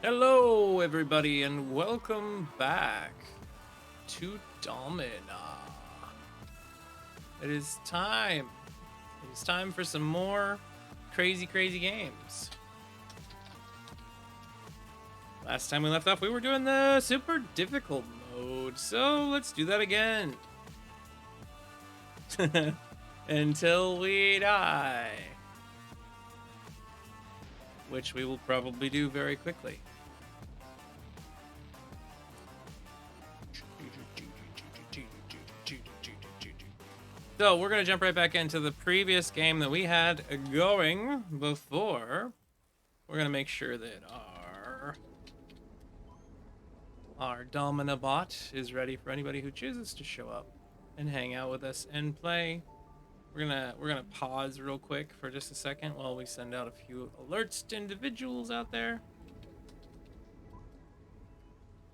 Hello, everybody, and welcome back to Domina. It is time. It is time for some more crazy games. Last time we left off, we were doing the super difficult mode, so let's do that again. Until we die. Which we will probably do very quickly. So we're going to jump right back into the previous game that we had going before. We're going to make sure that our Domina bot is ready for anybody who chooses to show up and hang out with us and play. We're gonna pause real quick for just a second while we send out a few alerts to individuals out there.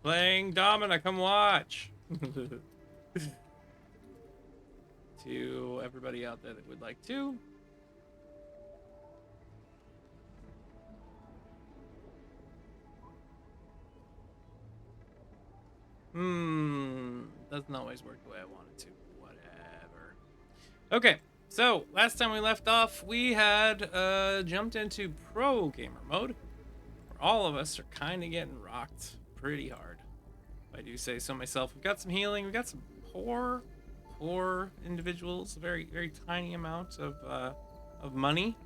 Playing Domina, come watch. To everybody out there that would like to. Doesn't always work the way I want it to. Whatever. Okay, so last time we left off, we had jumped into pro gamer mode, where all of us are kind of getting rocked pretty hard. If I do say so myself. We've got some healing. We've got some poor individuals. A very tiny amount of money.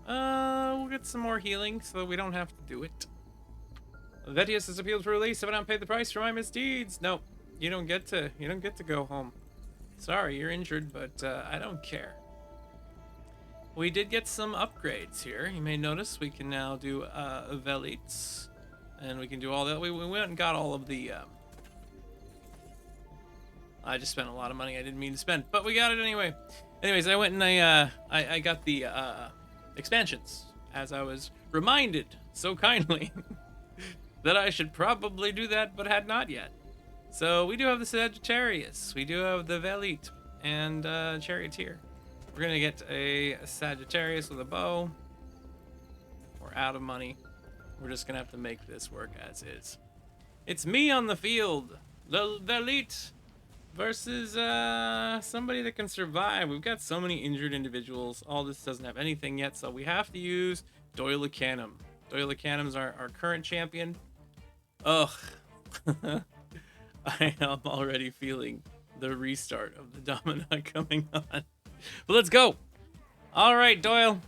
We'll get some more healing so we don't have to do it. Vetius has appealed for release. Have I not paid the price for my misdeeds? No, you don't get to go home. Sorry, you're injured, but I don't care. We did get some upgrades here. You may notice we can now do Velites, and we can do all that. We went and got all of the. I just spent a lot of money I didn't mean to spend, but we got it anyway. Anyways, I went and I got the expansions, as I was reminded so kindly that I should probably do that, but had not yet. So we do have the Sagittarius, we do have the Velite, and Charioteer. We're gonna get a Sagittarius with a bow. We're out of money. We're just gonna have to make this work as is. It's me on the field, the Velite versus somebody that can survive. We've got so many injured individuals. All this doesn't have anything yet, so we have to use Doyle-Canum. Doyle-Canum's our current champion. Ugh. I am already feeling the restart of the Domina coming on. But let's go. All right, Doyle.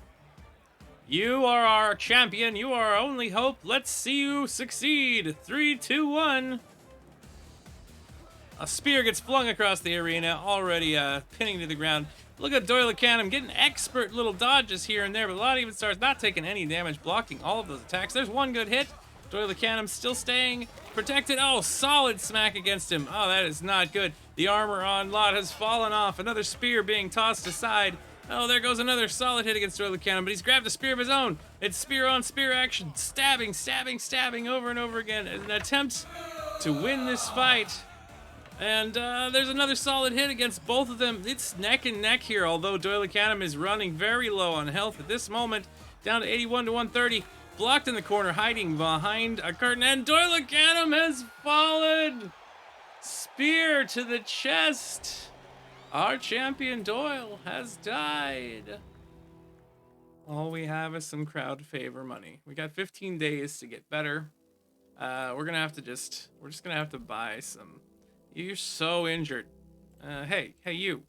You are our champion. You are our only hope. Let's see you succeed. 3, 2, 1. A spear gets flung across the arena, already pinning to the ground. Look at Doyle-Canum getting expert little dodges here and there, but a lot of even stars not taking any damage, blocking all of those attacks. There's one good hit. Doyle-Canum still staying protected. Oh, solid smack against him. Oh, that is not good. The armor on Lot has fallen off. Another spear being tossed aside. Oh, there goes another solid hit against Doyle-Canum, but he's grabbed a spear of his own. It's spear on spear action. Stabbing over and over again. An attempt to win this fight. And there's another solid hit against both of them. It's neck and neck here, although Doyle-Canum is running very low on health at this moment. Down to 81 to 130. Blocked in the corner, hiding behind a curtain, and Doyle-Canum has fallen! Spear to the chest! Our champion Doyle has died. All we have is some crowd favor money. We got 15 days to get better. We're just gonna have to buy some. You're so injured. Hey, you.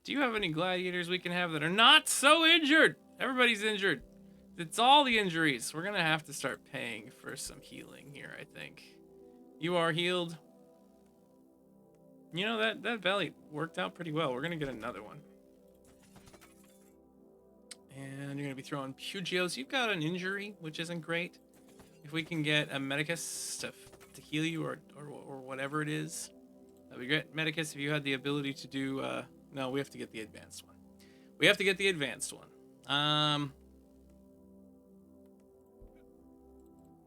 Do you have any gladiators we can have that are not so injured? Everybody's injured. It's all the injuries. We're gonna have to start paying for some healing here, I think. You are healed. You know, that belly worked out pretty well. We're gonna get another one. And you're gonna be throwing Pugios. You've got an injury, which isn't great. If we can get a Medicus to heal you or whatever it is, that'd be great. Medicus, if you had the ability to do no, we have to get the advanced one. We have to get the advanced one.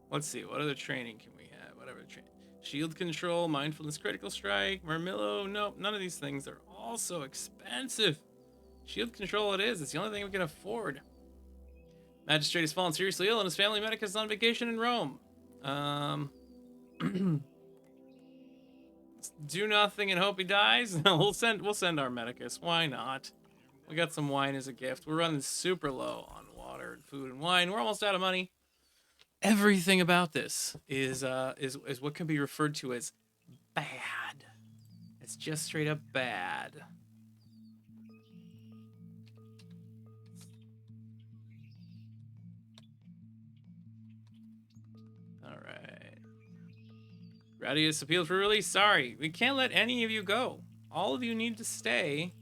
Let's see, what other training can we have? Whatever training. Shield control, mindfulness, critical strike, Marmillo. Nope, none of these things are all so expensive. Shield control it is. It's the only thing we can afford. Magistrate has fallen seriously ill and his family medic is on vacation in Rome. Do nothing and hope he dies? No, we'll send our medicus. Why not? We got some wine as a gift. We're running super low on water and food and wine. We're almost out of money. Everything about this is what can be referred to as bad. It's just straight up bad. All right. Gradius appealed for release. Sorry, we can't let any of you go. All of you need to stay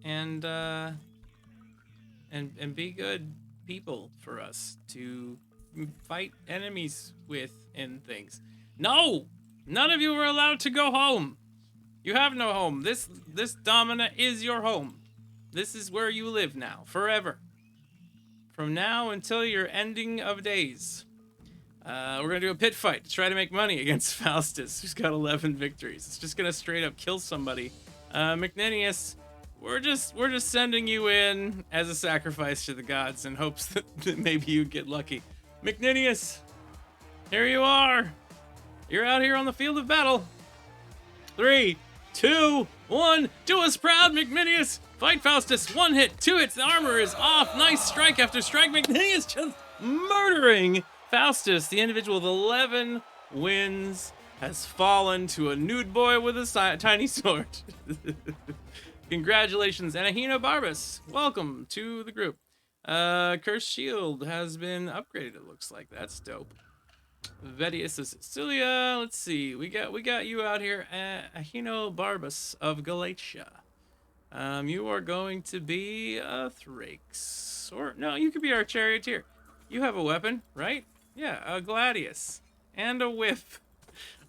and be good people for us to fight enemies with and things. No! None of you are allowed to go home. You have no home. This Domina is your home. This is where you live now, forever. From now until your ending of days. We're gonna do a pit fight to try to make money against Faustus, who's got 11 victories. It's just gonna straight up kill somebody. McNinius, we're just sending you in as a sacrifice to the gods in hopes that maybe you get lucky. McNinius, here you are. You're out here on the field of battle. 3, 2, 1. Do us proud, McNinius. Fight Faustus. 1 hit, 2 hits. The armor is off. Nice strike after strike. McNinius just murdering Faustus. The individual with 11 wins has fallen to a nude boy with a tiny sword. Congratulations, Anahino Barbas. Welcome to the group. Cursed Shield has been upgraded, it looks like. That's dope. Vedius of Sicilia. Let's see. We got you out here, Ahino Barbas of Galatia. You are going to be a Thrakes. Or no, you could be our charioteer. You have a weapon, right? Yeah, a gladius. And a whip.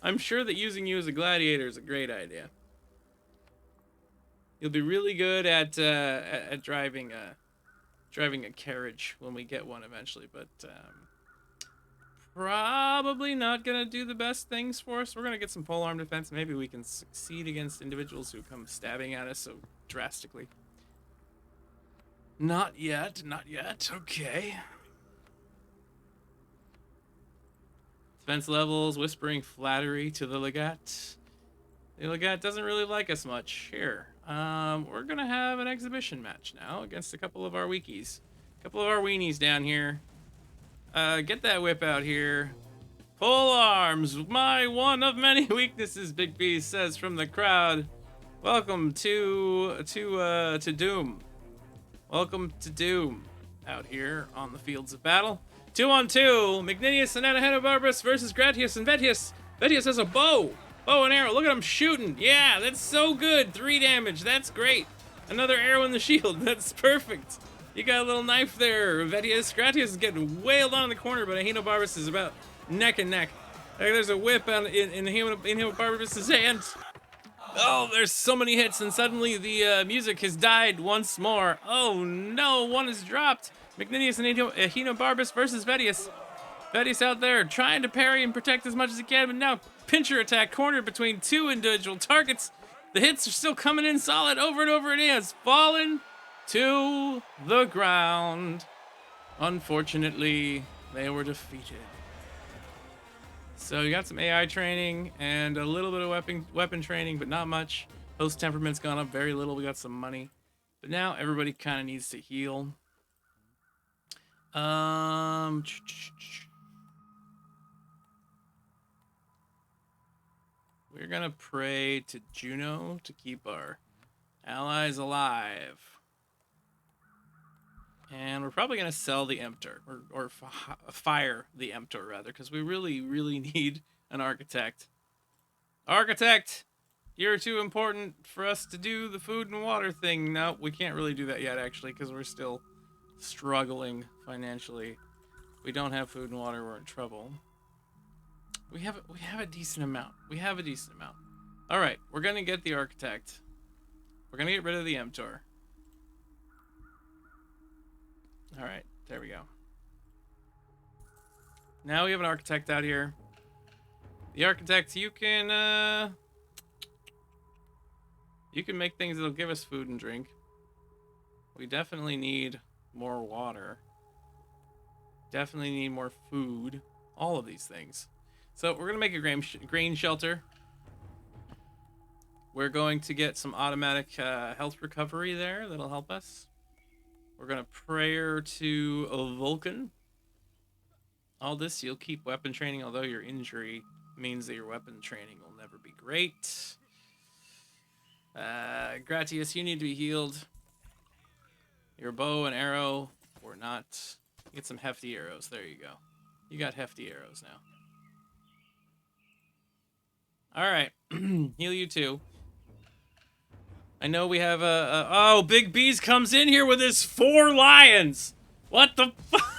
I'm sure that using you as a gladiator is a great idea. You'll be really good at driving a carriage when we get one eventually, but probably not gonna do the best things for us. We're gonna get some polearm defense. Maybe we can succeed against individuals who come stabbing at us so drastically. Not yet, not yet. Okay. Defense levels, whispering flattery to the Legat. The Legat doesn't really like us much. Here, we're gonna have an exhibition match now against a couple of our weekies. A couple of our weenies down here. Get that whip out here. Pole arms, my one of many weaknesses, Big B says from the crowd. Welcome to Doom. Welcome to Doom out here on the fields of battle. 2-on-2, Magninius and Anahenobarbus versus Gratius and Vetius. Vetius has a bow and arrow. Look at him shooting. Yeah, that's so good. 3 damage. That's great. Another arrow in the shield. That's perfect. You got a little knife there, Vetius. Gratius is getting wailed on in the corner, but Ahenobarbus is about neck and neck. There's a whip in Ahenobarbus' hand. Oh, there's so many hits, and suddenly the music has died once more. Oh no, one is dropped. Magninius and Ahenobarbus versus Vetius. Vetius out there trying to parry and protect as much as he can, but now pincher attack cornered between 2 individual targets. The hits are still coming in solid over and over, and he has fallen to the ground. Unfortunately, they were defeated. So you got some AI training and a little bit of weapon training, but not much. Host temperament's gone up very little. We got some money, but now everybody kind of needs to heal. We're gonna pray to Juno to keep our allies alive. And we're probably going to sell the Emptor, or fire the Emptor, rather, because we really, really need an architect. Architect! You're too important for us to do the food and water thing. No, we can't really do that yet, actually, because we're still struggling financially. We don't have food and water, we're in trouble. We have a decent amount. All right, we're going to get the architect. We're going to get rid of the Emptor. All right, there we go. Now we have an architect out here. The architect, you can make things that'll give us food and drink. We definitely need more water. definitely need more food. All of these things. So we're going to make a grain shelter. We're going to get some automatic health recovery there. That'll help us. We're going to prayer to a Vulcan. All this, you'll keep weapon training, although your injury means that your weapon training will never be great. Gratius, you need to be healed. Your bow and arrow, or not. Get some hefty arrows. There you go. You got hefty arrows now. All right. Heal you too. I know we have oh, Big B's comes in here with his 4 lions. What the fuck?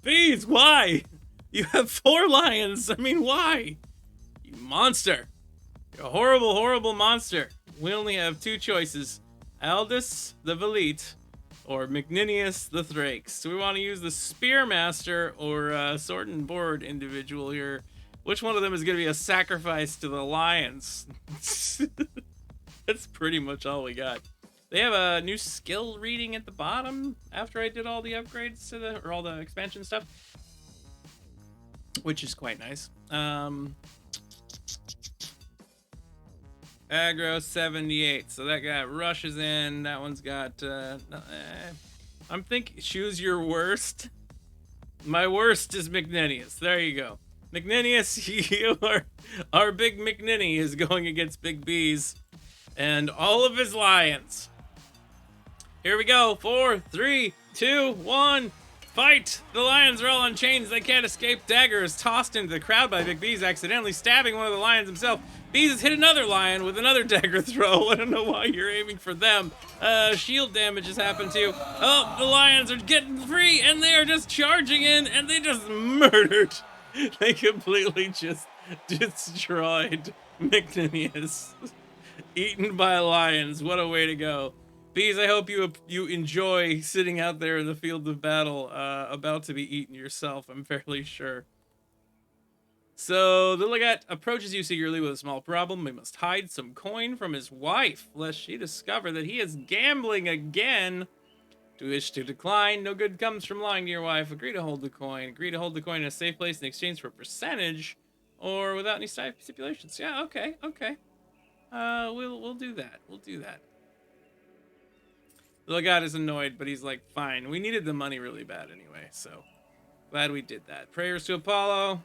Bees, why? You have 4 lions. I mean, why? You monster. You're a horrible, horrible monster. We only have 2 choices. Aldous the Valete or Magninius the Thrakes. Do we want to use the Spearmaster or Sword and Board individual here? Which one of them is going to be a sacrifice to the lions? That's pretty much all we got. They have a new skill reading at the bottom after I did all the upgrades to the, or all the expansion stuff, which is quite nice. Aggro 78, so that guy rushes in. That one's got, I'm thinking, choose your worst. My worst is McNinius. There you go. McNinius, you are, our big McNinny is going against Big B's and all of his lions. Here we go. 4, 3, 2, 1. Fight! The lions are all on chains. They can't escape. Dagger is tossed into the crowd by Big B's, accidentally stabbing one of the lions himself. Bees has hit another lion with another dagger throw. I don't know why you're aiming for them. Shield damage has happened to you. Oh, the lions are getting free, and they are just charging in, and they just murdered. They completely just destroyed McNinius. Eaten by lions. What a way to go. Bees, I hope you enjoy sitting out there in the field of battle, about to be eaten yourself, I'm fairly sure. So, the legate approaches you secretly with a small problem. He must hide some coin from his wife, lest she discover that he is gambling again. To wish to decline, no good comes from lying to your wife. Agree to hold the coin. Agree to hold the coin in a safe place in exchange for a percentage, or without any stipulations. Yeah, okay. We'll do that. We'll do that. The legate is annoyed, but he's like, fine. We needed the money really bad anyway, so glad we did that. Prayers to Apollo.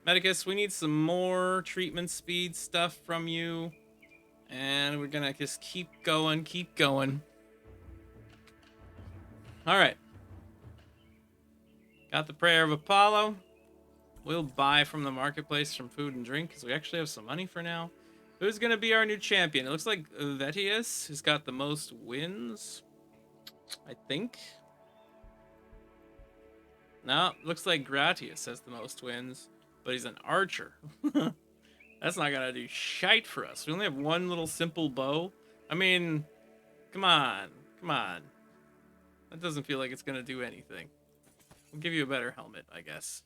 Medicus, we need some more treatment speed stuff from you. And we're gonna just keep going. Alright. Got the prayer of Apollo. We'll buy from the marketplace some food and drink, because we actually have some money for now. Who's gonna be our new champion? It looks like Vetius has got the most wins, I think. No, looks like Gratius has the most wins, but he's an archer. That's not gonna do shite for us. We only have one little simple bow. I mean, come on. That doesn't feel like it's gonna do anything. We'll give you a better helmet, I guess.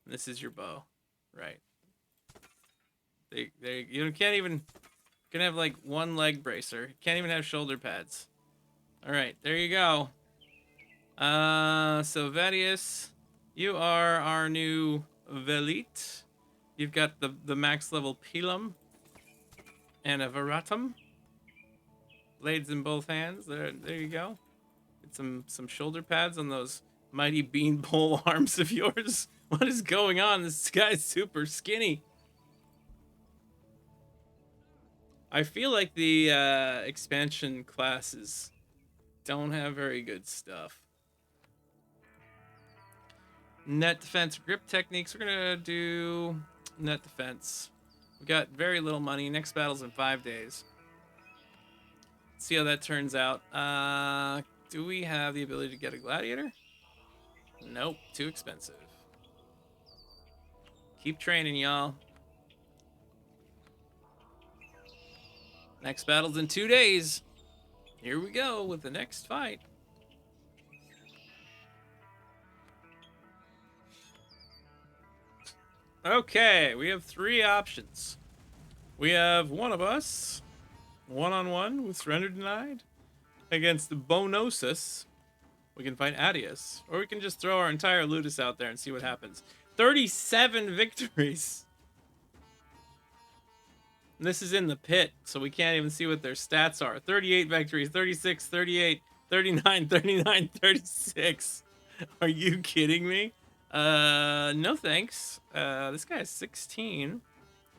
This is your bow, right? You can't even. You can have like one leg bracer. Can't even have shoulder pads. All right, there you go. So Vetius, you are our new Velite. You've got the max level Pilum and a Veratum. Blades in both hands. There you go. Get some shoulder pads on those mighty beanpole arms of yours. What is going on? This guy's super skinny. I feel like the expansion classes don't have very good stuff. Net defense, grip techniques. We're gonna do net defense. We got very little money. Next battle's in 5 days. Let's see how that turns out. Do we have the ability to get a gladiator? Nope, too expensive. Keep training, y'all. Next battle's in 2 days. Here we go with the next fight. Okay, we have 3 options. We have one of us, one-on-one with surrender denied, against Bonosus, we can fight Adius. Or we can just throw our entire Ludus out there and see what happens. 37 victories. And this is in the pit, so we can't even see what their stats are. 38 victories, 36, 38, 39, 39, 36. Are you kidding me? No thanks. This guy has 16.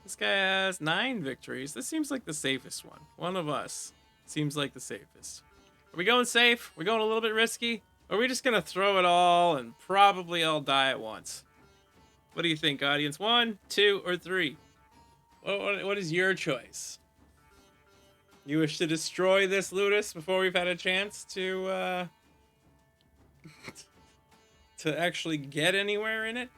This guy has 9 victories. This seems like the safest one. One of us seems like the safest. Are we going safe? We're going a little bit risky? Or are we just gonna throw it all and probably all die at once? What do you think, audience? 1, 2, or 3? What is your choice? You wish to destroy this Ludus before we've had a chance to to actually get anywhere in it?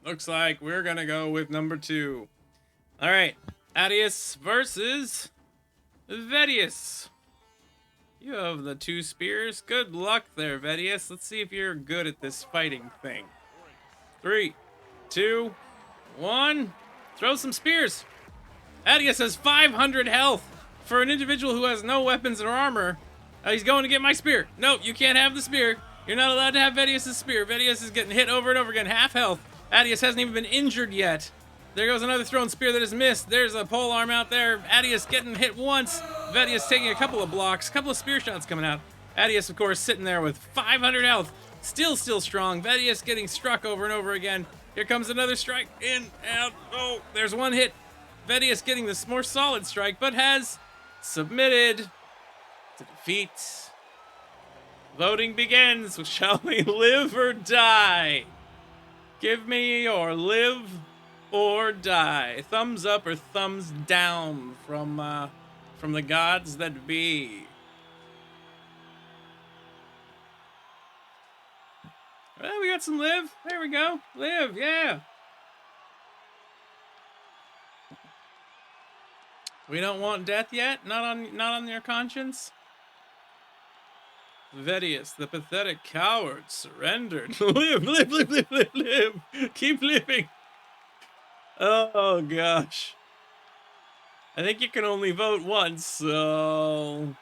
Looks like we're gonna go with number 2. All right, Adius versus Vedius. You have the 2 spears. Good luck there, Vedius. Let's see if you're good at this fighting thing. 3, 2, 1. Throw some spears. Adius has 500 health. For an individual who has no weapons or armor, he's going to get my spear. No, you can't have the spear. You're not allowed to have Vedius' spear. Vedius is getting hit over and over again. Half health. Adius hasn't even been injured yet. There goes another thrown spear that is missed. There's a pole arm out there. Adius getting hit once. Vedius taking a couple of blocks. A couple of spear shots coming out. Adius, of course, sitting there with 500 health. Still strong. Vedius getting struck over and over again. Here comes another strike. In, out. Oh, there's one hit. Vedius getting this more solid strike, but has submitted to defeat. Voting begins. Shall we live or die? Give me your live or die. Thumbs up or thumbs down from the gods that be. Well, we got some live. There we go. Live, yeah. We don't want death yet? Not on your conscience? Vedius, the pathetic coward, surrendered. Live, live, live, live, live, live. Keep living. Oh, gosh. I think you can only vote once, so...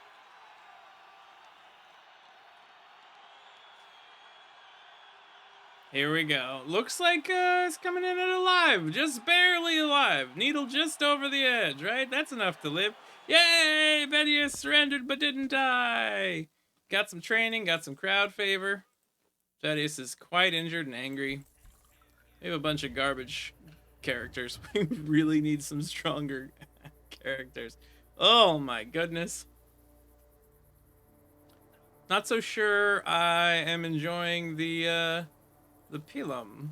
Here we go. Looks like it's coming in at alive. Just barely alive. Needle just over the edge, right? That's enough to live. Yay! Vedius surrendered but didn't die. Got some training, got some crowd favor. Vedius is quite injured and angry. We have a bunch of garbage characters. We really need some stronger characters. Oh my goodness. Not so sure I am enjoying the Pilum,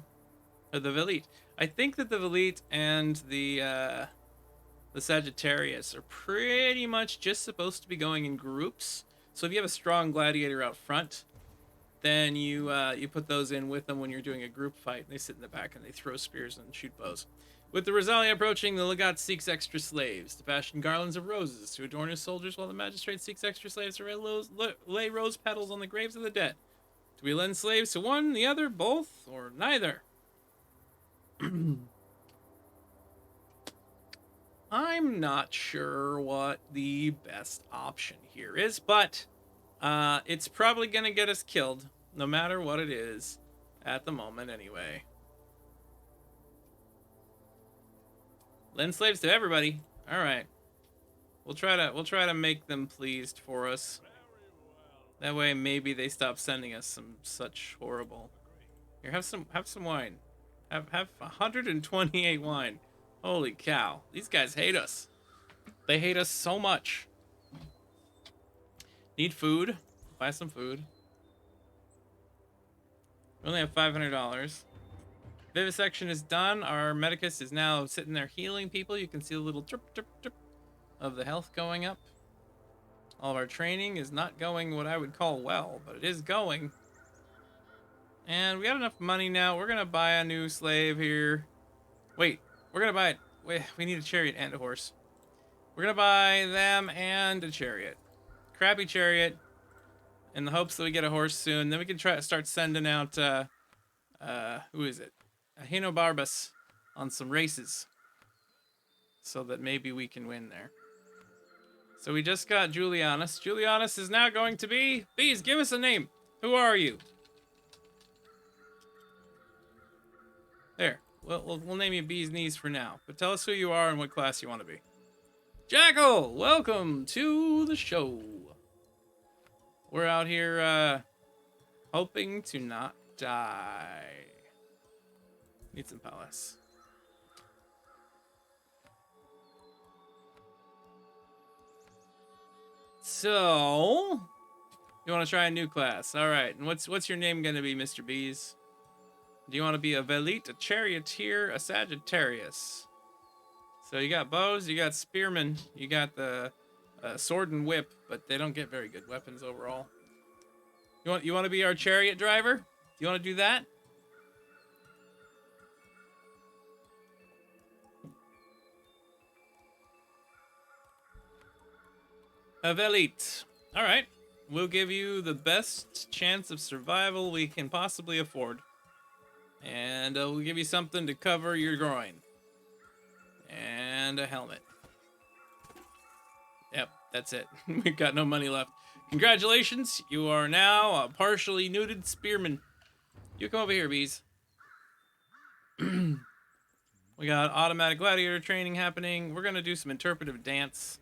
or the Velite. I think that the Velite and the Sagittarius are pretty much just supposed to be going in groups. So if you have a strong gladiator out front, then you put those in with them when you're doing a group fight. They sit in the back and they throw spears and shoot bows. With the Rosalia approaching, the Legat seeks extra slaves to fashion garlands of roses to adorn his soldiers, while the magistrate seeks extra slaves to lay rose petals on the graves of the dead. Do we lend slaves to one, the other, both, or neither? I'm not sure what the best option here is, but it's probably going to get us killed, no matter what it is, at the moment anyway. Lend slaves to everybody. All right. We'll try to make them pleased for us. That way, maybe they stop sending us some such horrible. Here, have some wine. Have 128 wine. Holy cow! These guys hate us. They hate us so much. Need food? Buy some food. We only have $500. Vivisection is done. Our medicus is now sitting there healing people. You can see a little drip, drip, drip of the health going up. All of our training is not going what I would call well, but it is going. And we got enough money now. We're going to buy a new slave here. Wait, we're going to buy it. Wait, we need a chariot and a horse. We're going to buy them and a chariot. Crappy chariot in the hopes that we get a horse soon. Then we can start sending out, who is it? Ahenobarbus on some races. so that maybe we can win there. So we just got Julianus. Julianus is now going to be... Bees, give us a name. Who are you? There. We'll name you Bee's Knees for now. But tell us who you are and what class you want to be. Jackal, welcome to the show. We're out here hoping to not die. Need some palace. So, you want to try a new class? All right. And what's your name going to be, Mr. Bees? Do you want to be a Velite, a Charioteer, a Sagittarius? So you got bows, you got spearmen, you got the sword and whip, but they don't get very good weapons overall. You want to be our chariot driver? You want to do that? A Velite. All right. We'll give you the best chance of survival we can possibly afford. And we'll give you something to cover your groin. And a helmet. Yep, that's it. We've got no money left. Congratulations, you are now a partially nuded spearman. You come over here, Bees. We got automatic gladiator training happening. We're gonna do some interpretive dance.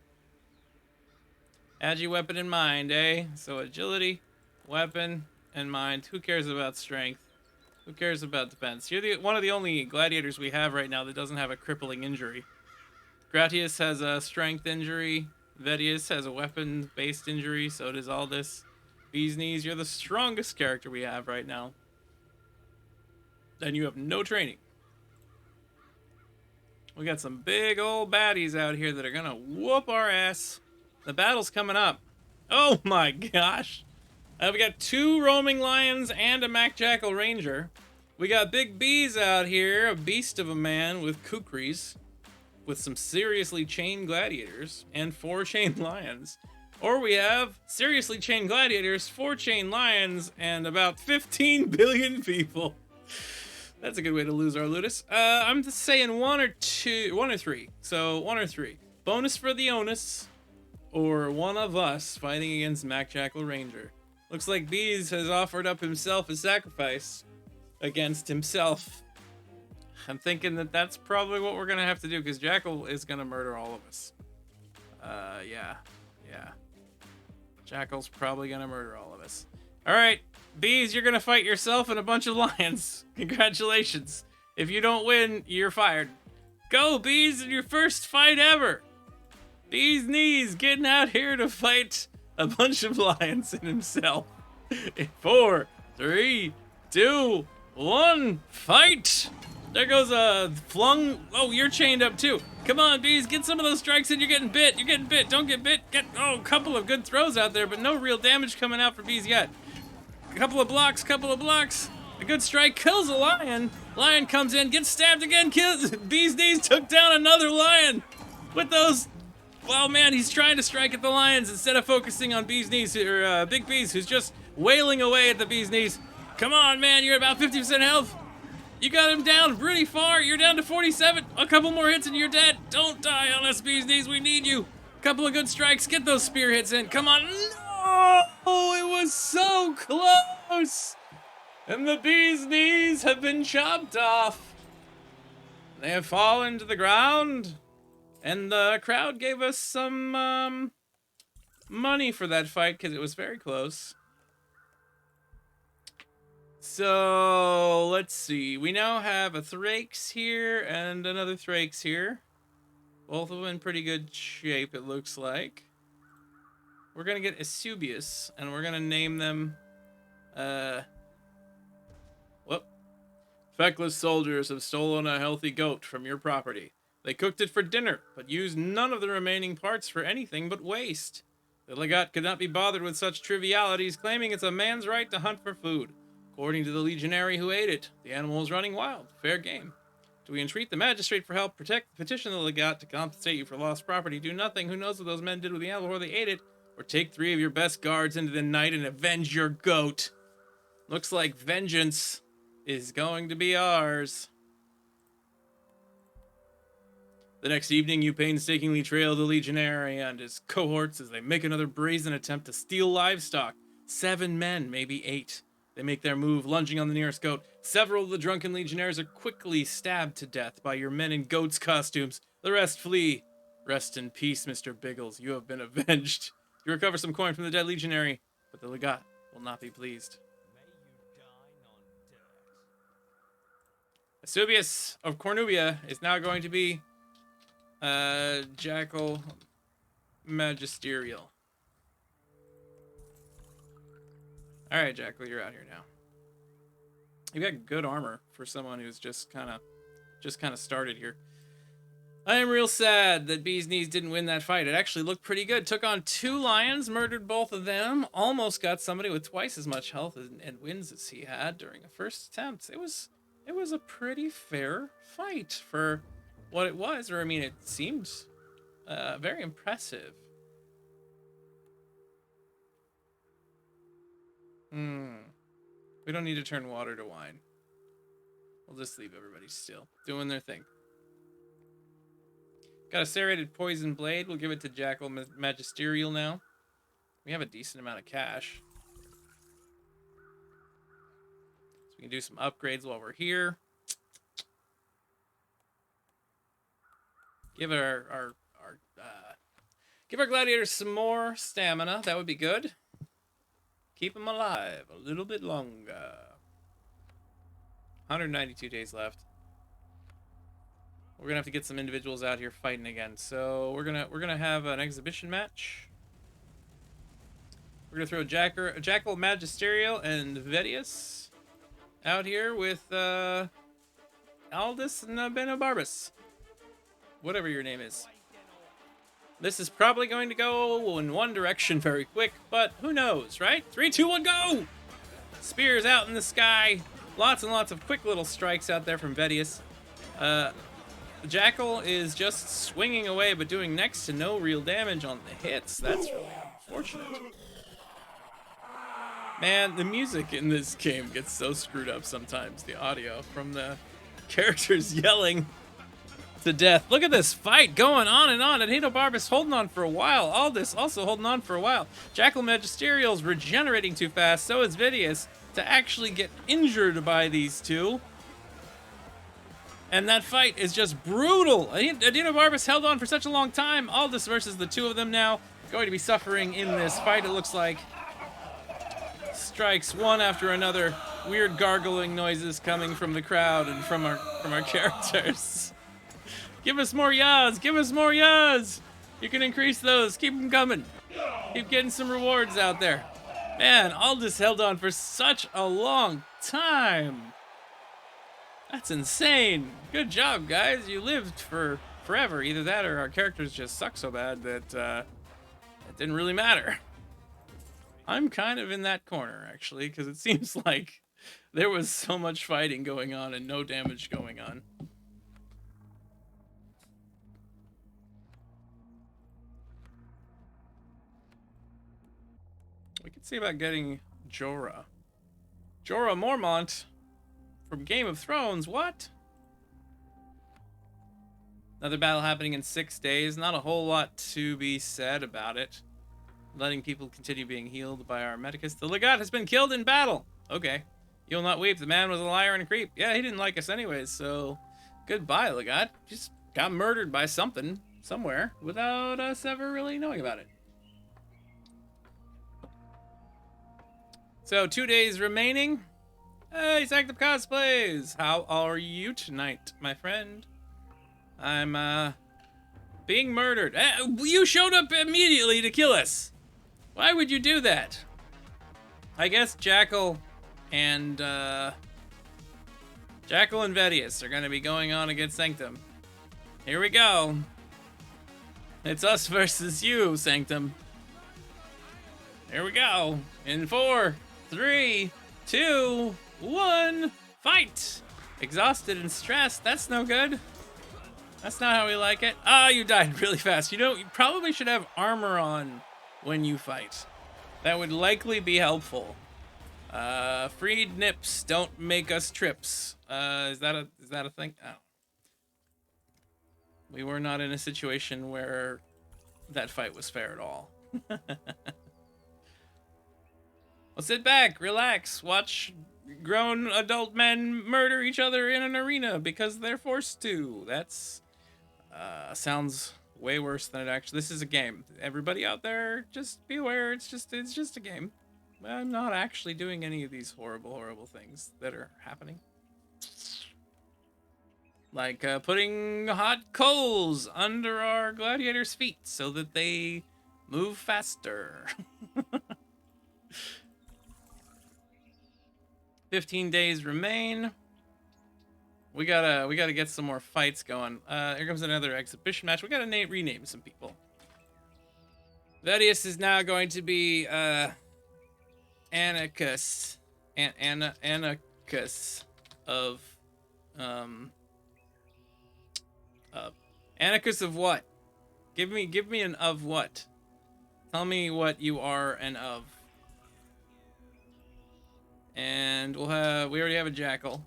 Agi weapon in mind, eh? So agility, weapon, and mind. Who cares about strength? Who cares about defense? You're one of the only gladiators we have right now that doesn't have a crippling injury. Gratius has a strength injury. Vedius has a weapon-based injury. So does Aldous. Bee's Knees, you're the strongest character we have right now. And you have no training. We got some big old baddies out here that are gonna whoop our ass. The battle's coming up. Oh my gosh. We got 2 roaming lions and a Mac Jackal Ranger. We got Big Bees out here, a beast of a man with kukris, with some seriously chained gladiators, and 4 chained lions. Or we have seriously chained gladiators, 4 chained lions, and about 15 billion people. That's a good way to lose our Ludus. I'm just saying 1 or 3. So 1 or 3. Bonus for the onus, or one of us fighting against Mac Jackal Ranger. Looks like Bees has offered up himself as sacrifice against himself. I'm thinking that that's probably what we're gonna have to do, because Jackal is gonna murder all of us. Yeah. Jackal's probably gonna murder all of us. All right, Bees, you're gonna fight yourself and a bunch of lions. Congratulations. If you don't win, you're fired. Go, Bees, in your first fight ever. Bees Knees getting out here to fight a bunch of lions and himself. 4, 3, 2, 1, fight! There goes a flung. Oh, you're chained up too. Come on, Bees, get some of those strikes in. You're getting bit. You're getting bit. Don't get bit. A couple of good throws out there, but no real damage coming out for Bees yet. A couple of blocks. A good strike kills a lion. Lion comes in, gets stabbed again, kills. Bees Knees took down another lion with those. Well, man, he's trying to strike at the lions instead of focusing on Bees Knees, or Big Bees, who's just wailing away at the Bees Knees. Come on, man, you're about 50% health. You got him down pretty far. You're down to 47. A couple more hits and you're dead. Don't die on us, Bees Knees. We need you. Couple of good strikes. Get those spear hits in. Come on. No! It was so close. And the Bees Knees have been chopped off. They have fallen to the ground. And the crowd gave us some money for that fight because it was very close. So, let's see. We now have a Thrakes here and another Thrakes here. Both of them in pretty good shape, it looks like. We're going to get Asubius, and we're going to name them... Feckless soldiers have stolen a healthy goat from your property. They cooked it for dinner, but used none of the remaining parts for anything but waste. The Legate could not be bothered with such trivialities, claiming it's a man's right to hunt for food. According to the legionary who ate it, the animal was running wild. Fair game. Do we entreat the magistrate for help? Petition the Legate to compensate you for lost property? Do nothing. Who knows what those men did with the animal before they ate it? Or take 3 of your best guards into the night and avenge your goat? Looks like vengeance is going to be ours. The next evening, you painstakingly trail the legionary and his cohorts as they make another brazen attempt to steal livestock. 7 men, maybe 8. They make their move, lunging on the nearest goat. Several of the drunken legionnaires are quickly stabbed to death by your men in goats' costumes. The rest flee. Rest in peace, Mr. Biggles. You have been avenged. You recover some coin from the dead legionary, but the legate will not be pleased. Vesuvius of Cornubia is now going to be Jackal Magisterial. Alright, Jackal, you're out here now. You've got good armor for someone who's just kind of started here. I am real sad that Bee's Knees didn't win that fight. It actually looked pretty good. Took on 2 lions, murdered both of them, almost got somebody with twice as much health and wins as he had during a first attempt. It was a pretty fair fight for what it was, or I mean, it seemed very impressive. We don't need to turn water to wine. We'll just leave everybody still, doing their thing. Got a serrated poison blade. We'll give it to Jackal Magisterial now. We have a decent amount of cash. So we can do some upgrades while we're here. Give our gladiators some more stamina. That would be good. Keep them alive a little bit longer. 192 days left. We're gonna have to get some individuals out here fighting again. So we're gonna have an exhibition match. We're gonna throw Jackal Magisterial and Vedius out here with Aldous and Benobarbus. Whatever your name is. This is probably going to go in one direction very quick, but who knows, right? 3, 2, 1, go! Spears out in the sky. Lots and lots of quick little strikes out there from Vedius. The Jackal is just swinging away, but doing next to no real damage on the hits. That's really unfortunate. Man, the music in this game gets so screwed up sometimes. The audio from the characters yelling to death. Look at this fight going on and on. Adhenobarbus holding on for a while. Aldous also holding on for a while. Jackal Magisterial's regenerating too fast. So is Vedius to actually get injured by these two. And that fight is just brutal. Adhenobarbus held on for such a long time. Aldous versus the 2 of them now. Going to be suffering in this fight, it looks like. Strikes one after another. Weird gargling noises coming from the crowd and from our characters. Give us more yas! Give us more yas! You can increase those. Keep them coming. Keep getting some rewards out there. Man, Aldous held on for such a long time. That's insane. Good job, guys. You lived for forever. Either that or our characters just suck so bad that it didn't really matter. I'm kind of in that corner, actually, because it seems like there was so much fighting going on and no damage going on. We could see about getting Jorah. Jorah Mormont from Game of Thrones, what? Another battle happening in 6 days. Not a whole lot to be said about it. Letting people continue being healed by our medicus. The legate has been killed in battle. Okay. You'll not weep. The man was a liar and a creep. Yeah, he didn't like us anyways, so goodbye, legate. Just got murdered by something, somewhere, without us ever really knowing about it. So 2 days remaining. Hey, Sanctum Cosplays! How are you tonight, my friend? I'm, being murdered. You showed up immediately to kill us! Why would you do that? I guess Jackal and Vedius are gonna be going on against Sanctum. Here we go. It's us versus you, Sanctum. Here we go. In 4, 3, 2, 1, fight! Exhausted and stressed, that's no good. That's not how we like it. Ah, you died really fast. You know, you probably should have armor on when you fight. That would likely be helpful. Freed nips don't make us trips. Is that a thing? Oh. We were not in a situation where that fight was fair at all. Well, sit back, relax, watch grown adult men murder each other in an arena because they're forced to. That's sounds way worse than it actually. This is a game. Everybody out there, just be aware. It's just a game. I'm not actually doing any of these horrible things that are happening. Like putting hot coals under our gladiators' feet so that they move faster. 15 days remain. We gotta get some more fights going. Here comes another exhibition match. We gotta rename some people. Vedius is now going to be Anarchus. Anarchus of Anarchus of what? Give me an of what? Tell me what you are an of. And we already have a jackal.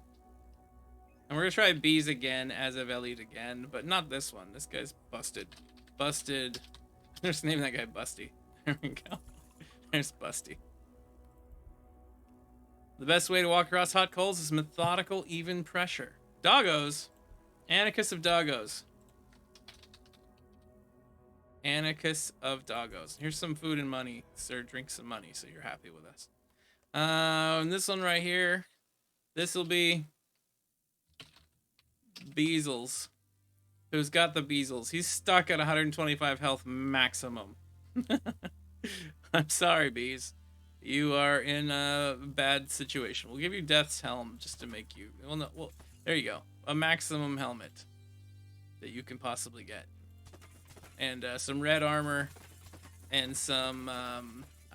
And we're gonna try bees again as of elite again, but not this one. This guy's busted. Busted. Just name that guy Busty. There we go. There's Busty. The best way to walk across hot coals is methodical, even pressure. Doggos. Anarchus of doggos. Anarchus of doggos. Here's some food and money, sir. Drink some money so you're happy with us. And this one right here, this will be Beezles. Who's got the Beezles? He's stuck at 125 health maximum. I'm sorry, Bees. You are in a bad situation. We'll give you Death's Helm just to make you... Well, no, well, there you go. A maximum helmet that you can possibly get. And some red armor and some...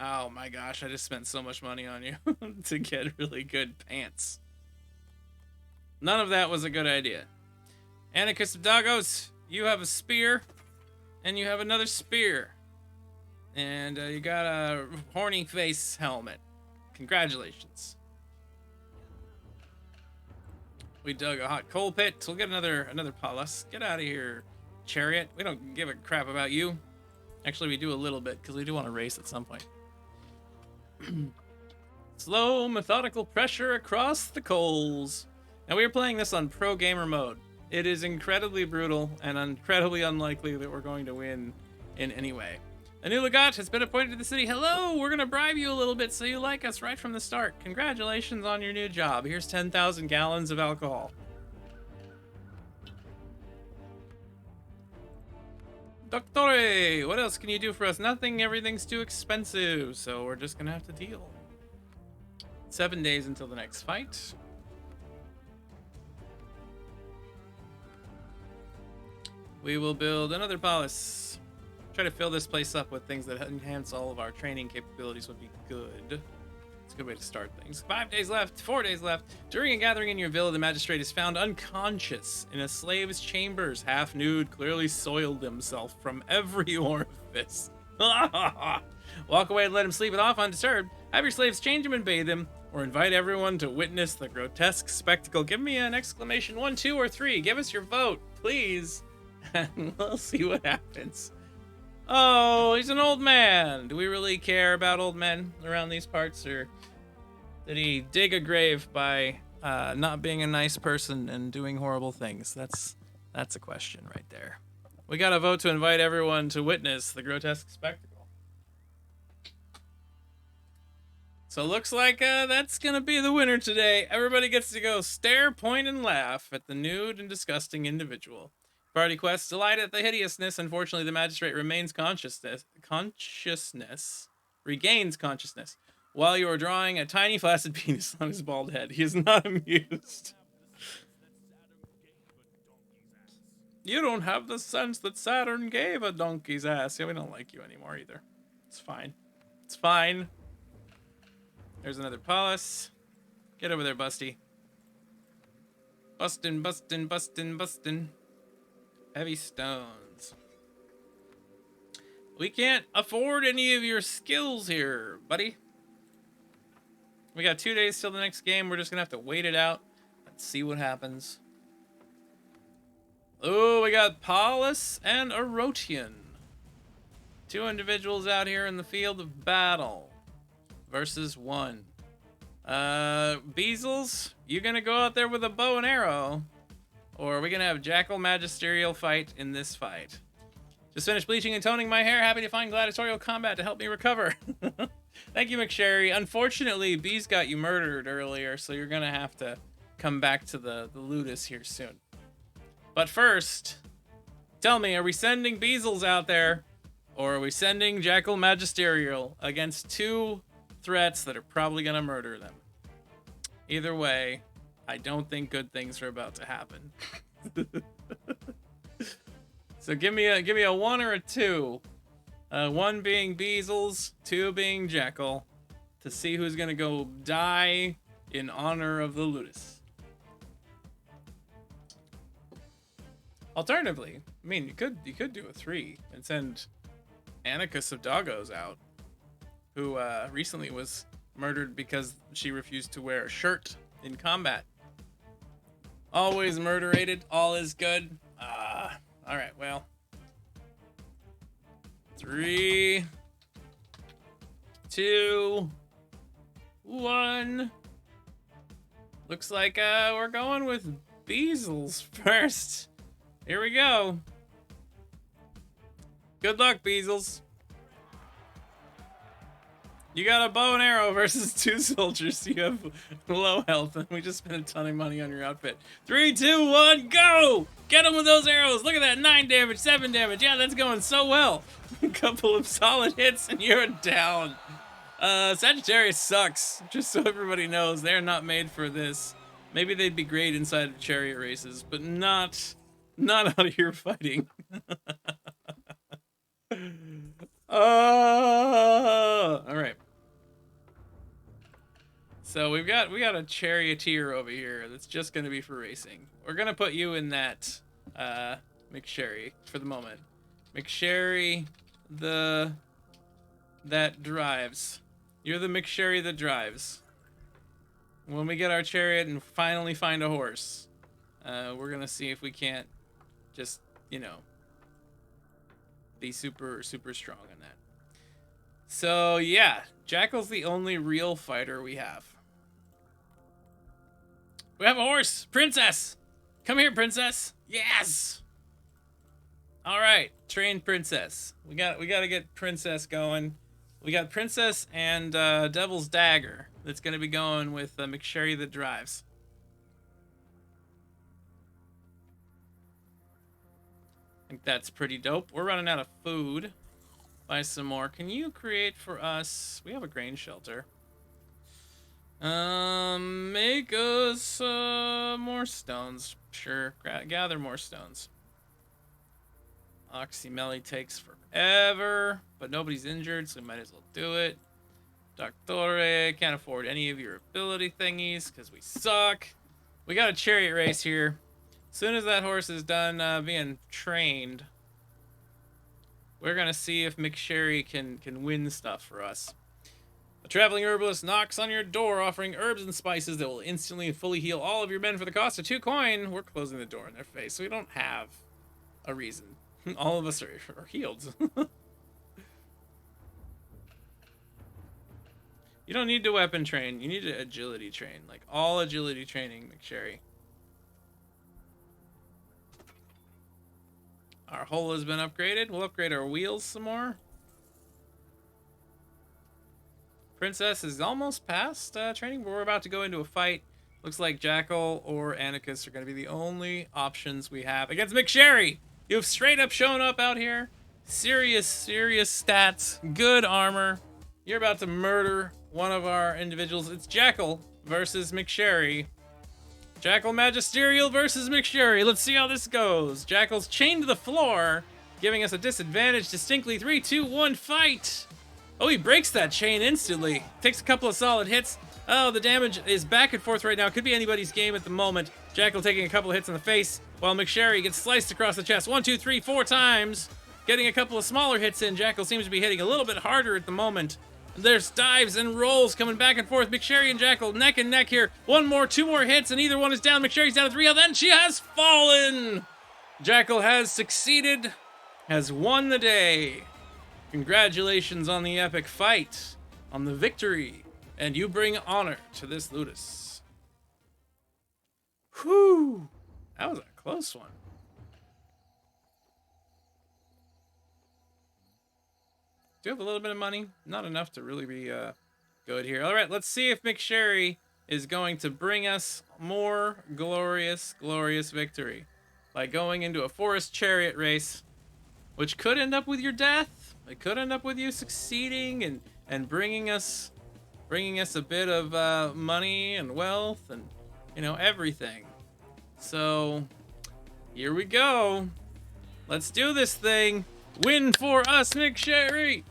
oh my gosh, I just spent so much money on you to get really good pants. None of that was a good idea. Anarchus of Doggos, you have a spear, and you have another spear. And you got a horny face helmet. Congratulations. We dug a hot coal pit. So we'll get another Pallas. Get out of here, Chariot. We don't give a crap about you. Actually, we do a little bit, because we do want to race at some point. Slow, methodical pressure across the coals. Now, we are playing this on pro gamer mode. It is incredibly brutal and incredibly unlikely that we're going to win in any way. A new legat has been appointed to the city. Hello, we're going to bribe you a little bit so you like us right from the start. Congratulations on your new job. Here's 10,000 gallons of alcohol. Doctore, what else can you do for us? Nothing, everything's too expensive, so we're just going to have to deal. 7 days until the next fight. We will build another palace. Try to fill this place up with things that enhance all of our training capabilities would be good. It's a good way to start things. 5 days left, 4 days left. During a gathering in your villa, the magistrate is found unconscious in a slave's chambers, half nude, clearly soiled himself from every orifice. Walk away and let him sleep it off undisturbed. Have your slaves change him and bathe him, or invite everyone to witness the grotesque spectacle. Give me an exclamation 1, 2, or 3. Give us your vote, please. And we'll see what happens. Oh, he's an old man. Do we really care about old men around these parts, or did he dig a grave by not being a nice person and doing horrible things? That's a question right there. We got a vote to invite everyone to witness the grotesque spectacle. So looks like that's gonna be the winner today. Everybody gets to go stare, point, and laugh at the nude and disgusting individual. Party quest, delight at the hideousness. Unfortunately, the magistrate regains consciousness while you are drawing a tiny flaccid penis on his bald head. He is not amused. You don't have the sense that Saturn gave a donkey's ass. Yeah, we don't like you anymore either. It's fine. It's fine. There's another Pallas. Get over there, Busty. Bustin', bustin', bustin', bustin'. Heavy stones. We can't afford any of your skills here, buddy. We got 2 days till the next game. We're just gonna have to wait it out and see what happens. Oh, we got Paulus and Erotian. Two individuals out here in the field of battle. Versus one. Beezles, you gonna go out there with a bow and arrow? Or are we gonna have Jackal Magisterial fight in this fight? Just finished bleaching and toning my hair. Happy to find gladiatorial combat to help me recover. Thank you, McSherry. Unfortunately, Bees got you murdered earlier, so you're gonna have to come back to the Ludus here soon. But first, tell me, are we sending Beezles out there? Or are we sending Jackal Magisterial against two threats that are probably gonna murder them? Either way, I don't think good things are about to happen. So give me a 1 or a 2. 1 being Beezles, 2 being Jackal, to see who's gonna go die in honor of the Ludus. Alternatively, I mean, you could do a 3 and send Annika of Doggos out, who recently was murdered because she refused to wear a shirt in combat. Always murderated, all is good. Alright, well. 3, 2, 1. Looks like we're going with Beezles first. Here we go. Good luck, Beezles. You got a bow and arrow versus 2 soldiers. You have low health, and we just spent a ton of money on your outfit. 3, 2, 1, go! Get them with those arrows. Look at that. 9 damage, 7 damage. Yeah, that's going so well. A couple of solid hits, and you're down. Sagittarius sucks. Just so everybody knows, they're not made for this. Maybe they'd be great inside of chariot races, but not out here fighting. All right. So we got a charioteer over here that's just gonna be for racing. We're gonna put you in that McSherry for the moment. McSherry that drives. You're the McSherry that drives. When we get our chariot and finally find a horse, we're gonna see if we can't just, you know, be super strong in that. So yeah, Jackal's the only real fighter we have. We have a horse, Princess. Come here, Princess. Yes. All right, trained Princess. We got to get Princess going. We got Princess and Devil's Dagger. That's gonna be going with McSherry that drives. I think that's pretty dope. We're running out of food. Buy some more. Can you create for us? We have a grain shelter. Make us more stones. Sure, gather more stones. Oxymelly takes forever, but nobody's injured, so we might as well do it. Doctore, can't afford any of your ability thingies because we suck. We got a chariot race here. As soon as that horse is done being trained, we're gonna see if McSherry can win stuff for us. A traveling herbalist knocks on your door offering herbs and spices that will instantly and fully heal all of your men for the cost of 2 coin. We're closing the door in their face, so we don't have a reason. All of us are healed. You don't need to weapon train. You need to agility train. Like, all agility training, McSherry. Our hull has been upgraded. We'll upgrade our wheels some more. Princess is almost past training, but we're about to go into a fight. Looks like Jackal or Anarchus are going to be the only options we have against McSherry. You've straight up shown up out here. Serious stats. Good armor. You're about to murder one of our individuals. It's Jackal versus McSherry. Jackal Magisterial versus McSherry. Let's see how this goes. Jackal's chained to the floor, giving us a disadvantage distinctly. 3, 2, 1, fight. Oh, he breaks that chain instantly. Takes a couple of solid hits. Oh, the damage is back and forth right now. Could be anybody's game at the moment. Jackal taking a couple of hits in the face, while McSherry gets sliced across the chest 1, 2, 3, 4 times. Getting a couple of smaller hits in. Jackal seems to be hitting a little bit harder at the moment. There's dives and rolls coming back and forth. McSherry and Jackal neck and neck here. 1 more, 2 more hits, and either one is down. McSherry's down to 3 health, and she has fallen. Jackal has succeeded, has won the day. Congratulations on the epic fight, on the victory, and you bring honor to this Ludus. Whew, that was a close one. Do you have a little bit of money? Not enough to really be good here. All right, let's see if McSherry is going to bring us more glorious, glorious victory by going into a forest chariot race, which could end up with your death. It could end up with you succeeding and bringing us a bit of money and wealth and, you know, everything. So here we go. Let's do this thing. Win for us, McSherry.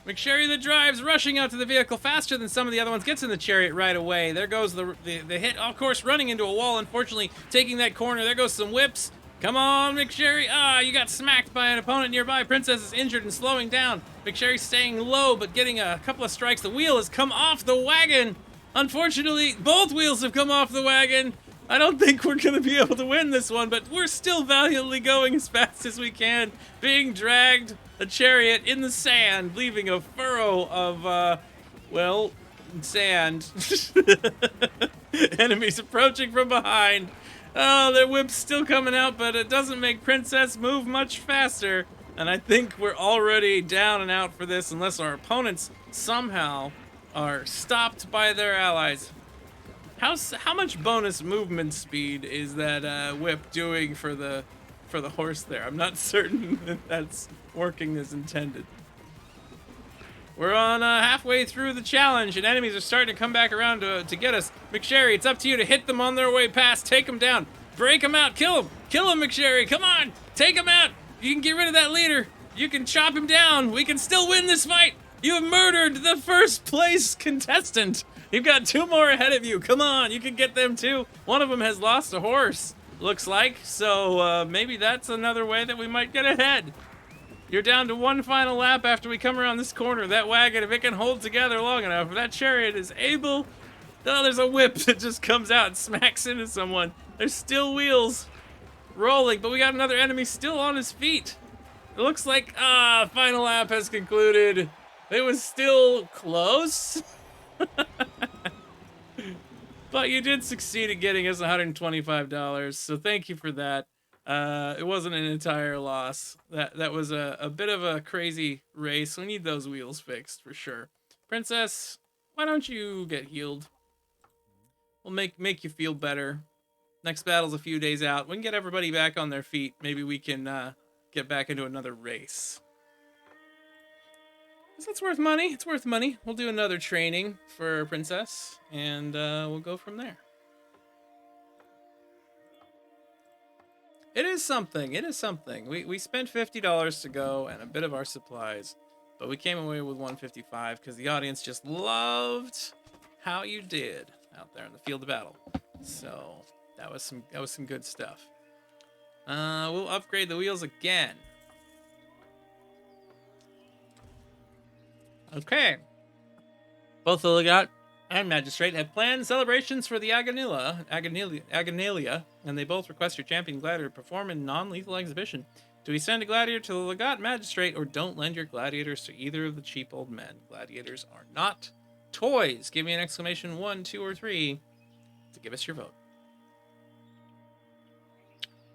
McSherry that drives, rushing out to the vehicle faster than some of the other ones, gets in the chariot right away. There goes the hit, of course, running into a wall, unfortunately, taking that corner. There goes some whips. Come on, McSherry. Ah, you got smacked by an opponent nearby. Princess is injured and slowing down. McSherry staying low, but getting a couple of strikes. The wheel has come off the wagon. Unfortunately, both wheels have come off the wagon. I don't think we're going to be able to win this one, but we're still valiantly going as fast as we can, being dragged a chariot in the sand, leaving a furrow of, well, sand. Enemies approaching from behind. Oh, their whip's still coming out, but it doesn't make Princess move much faster. And I think we're already down and out for this unless our opponents somehow are stopped by their allies. How much bonus movement speed is that whip doing for the horse there? I'm not certain that that's working as intended. We're on halfway through the challenge, and enemies are starting to come back around to get us. McSherry, it's up to you to hit them on their way past. Take them down. Break them out. Kill them. Kill them, McSherry. Come on. Take them out. You can get rid of that leader. You can chop him down. We can still win this fight. You have murdered the first place contestant. You've got two more ahead of you. Come on, you can get them too. One of them has lost a horse, looks like. So maybe that's another way that we might get ahead. You're down to one final lap after we come around this corner. That wagon, if it can hold together long enough, if that chariot is able... Oh, there's a whip that just comes out and smacks into someone. There's still wheels rolling, but we got another enemy still on his feet. It looks like, final lap has concluded. It was still close. But you did succeed at getting us $125, so thank you for that. It wasn't an entire loss. That was a bit of a crazy race. We need those wheels fixed for sure. Princess, why don't you get healed? We'll make you feel better. Next battle's a few days out. We can get everybody back on their feet. Maybe we can get back into another race. That's worth money. It's worth money. We'll do another training for Princess, and we'll go from there. It is something. It is something. We spent $50 to go and a bit of our supplies, but we came away with $155 because the audience just loved how you did out there in the field of battle. So that was some good stuff. We'll upgrade the wheels again. Okay. Both the Legate and Magistrate have planned celebrations for the Aganalia, and they both request your champion gladiator perform in non-lethal exhibition. Do we send a gladiator to the Legate Magistrate, or don't lend your gladiators to either of the cheap old men? Gladiators are not toys. Give me an exclamation 1, 2, or 3 to give us your vote.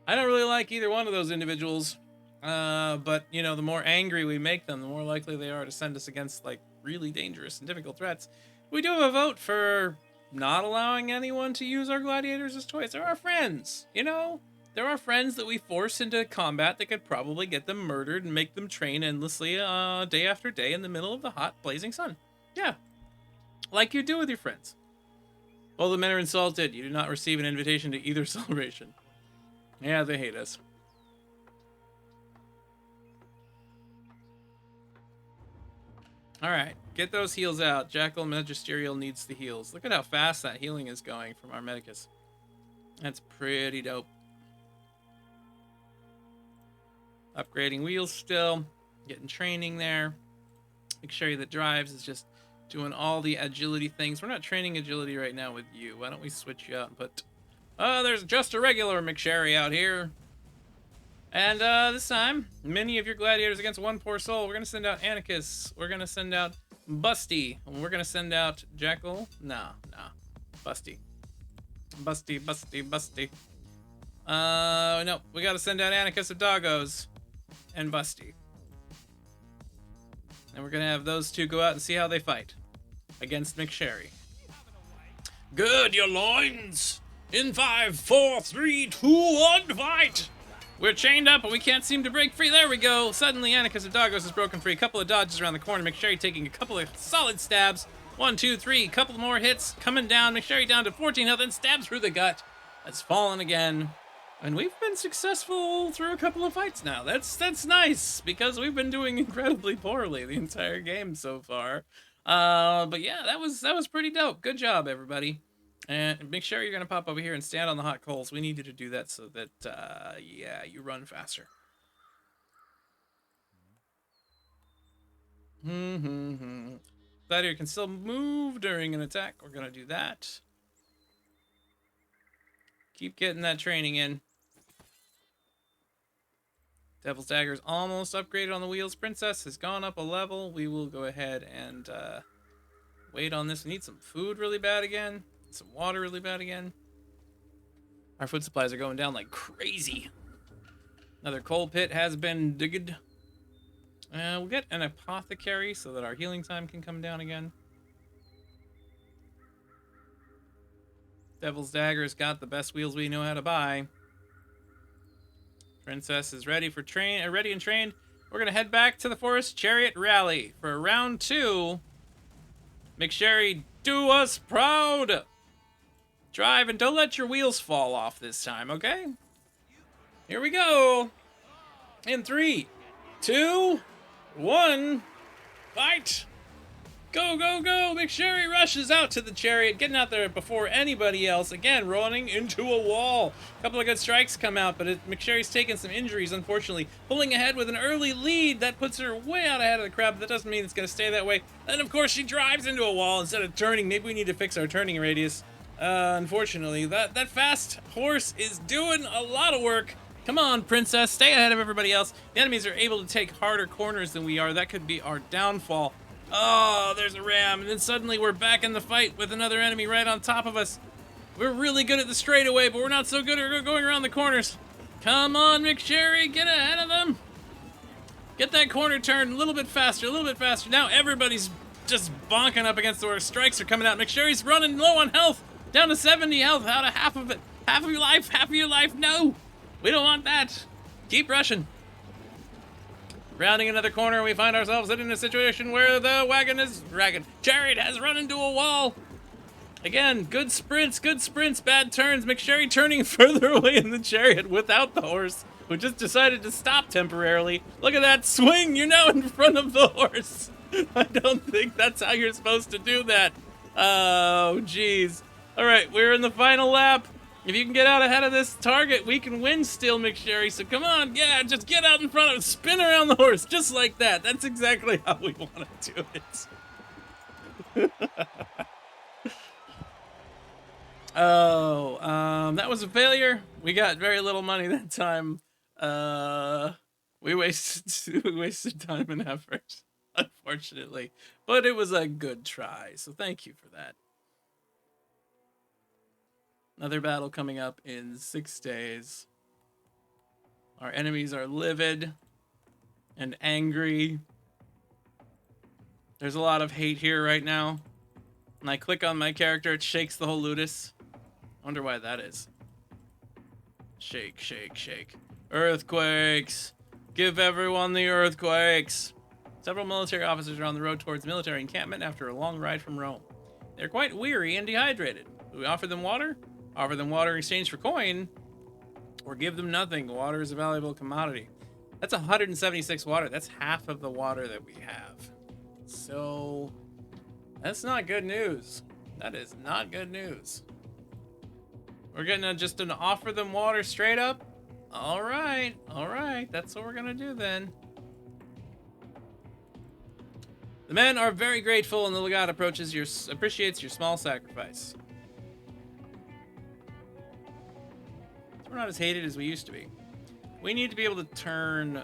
I don't really like either one of those individuals. But, you know, the more angry we make them, the more likely they are to send us against, like, really dangerous and difficult threats. We do have a vote for not allowing anyone to use our gladiators as toys. They're our friends, you know? There are friends that we force into combat that could probably get them murdered and make them train endlessly day after day in the middle of the hot, blazing sun. Yeah. Like you do with your friends. All the men are insulted. You do not receive an invitation to either celebration. Yeah, they hate us. Alright, get those heals out. Jackal Magisterial needs the heals. Look at how fast that healing is going from our Medicus. That's pretty dope. Upgrading wheels still. Getting training there. Make sure that drives is just doing all the agility things. We're not training agility right now with you. Why don't we switch you out and put... Oh, there's just a regular McSherry out here. And this time, many of your gladiators against one poor soul. We're going to send out Anarchus. We're going to send out Busty. We're going to send out Jackal. Nah. Busty. No. We got to send out Anarchus of Doggos and Busty. And we're going to have those two go out and see how they fight against McSherry. Good, your loins. In 5, 4, 3, 2, 1, fight! We're chained up, but we can't seem to break free. There we go. Suddenly, Anarchus of Doggos is broken free. A couple of dodges around the corner. McSherry taking a couple of solid stabs. 1, 2, 3. Couple more hits. Coming down. McSherry down to 14 health and stabs through the gut. Has fallen again. And we've been successful through a couple of fights now. That's nice, because we've been doing incredibly poorly the entire game so far. But yeah, that was pretty dope. Good job, everybody. And make sure you're going to pop over here and stand on the hot coals. We need you to do that so that, yeah, you run faster. Gladiator can still move during an attack. We're going to do that. Keep getting that training in. Devil's Dagger is almost upgraded on the wheels. Princess has gone up a level. We will go ahead and wait on this. We need some food really bad again. Some water really bad again. Our food supplies are going down like crazy. Another coal pit has been digged. We'll get an apothecary so that our healing time can come down again. Devil's Dagger's got the best wheels we know how to buy. Princess is ready for ready and trained. We're gonna head back to the forest Chariot rally for round 2. McSherry, do us proud. Drive and don't let your wheels fall off this time, okay? Here we go. In 3, 2, 1, fight. Go, go, go. McSherry rushes out to the Chariot, getting out there before anybody else. Again, running into a wall. A couple of good strikes come out, but McSherry's taken some injuries, unfortunately. Pulling ahead with an early lead. That puts her way out ahead of the crowd, but that doesn't mean it's going to stay that way. And, of course, she drives into a wall instead of turning. Maybe we need to fix our turning radius. Unfortunately, that fast horse is doing a lot of work. Come on, Princess. Stay ahead of everybody else. The enemies are able to take harder corners than we are. That could be our downfall. Oh, there's a ram. And then suddenly we're back in the fight with another enemy right on top of us. We're really good at the straightaway, but we're not so good at going around the corners. Come on, McSherry. Get ahead of them. Get that corner turned a little bit faster, a little bit faster. Now everybody's just bonking up against the where strikes are coming out. McSherry's running low on health. Down to 70 health, out of half of it. Half of your life, no! We don't want that. Keep rushing. Rounding another corner, we find ourselves in a situation where the wagon is ragged. Chariot has run into a wall. Again, good sprints, bad turns. McSherry turning further away in the Chariot without the horse, who just decided to stop temporarily. Look at that swing, you're now in front of the horse. I don't think that's how you're supposed to do that. Oh, jeez. All right, we're in the final lap. If you can get out ahead of this target, we can win still, McSherry. So come on, yeah, just get out in front of it. Spin around the horse, just like that. That's exactly how we want to do it. That was a failure. We got very little money that time. We wasted time and effort, unfortunately. But it was a good try, so thank you for that. Another battle coming up in 6 days. Our enemies are livid and angry. There's a lot of hate here right now. When I click on my character, it shakes the whole Ludus. I wonder why that is. Shake, shake, shake. Earthquakes! Give everyone the earthquakes! Several military officers are on the road towards military encampment after a long ride from Rome. They're quite weary and dehydrated. Do we offer them water? Offer them water in exchange for coin, or give them nothing. Water is a valuable commodity. That's 176 water. That's half of the water that we have. So, that's not good news. That is not good news. We're gonna just offer them water straight up? All right. That's what we're gonna do then. The men are very grateful, and the legate appreciates your small sacrifice. We're not as hated as we used to be. We need to be able to turn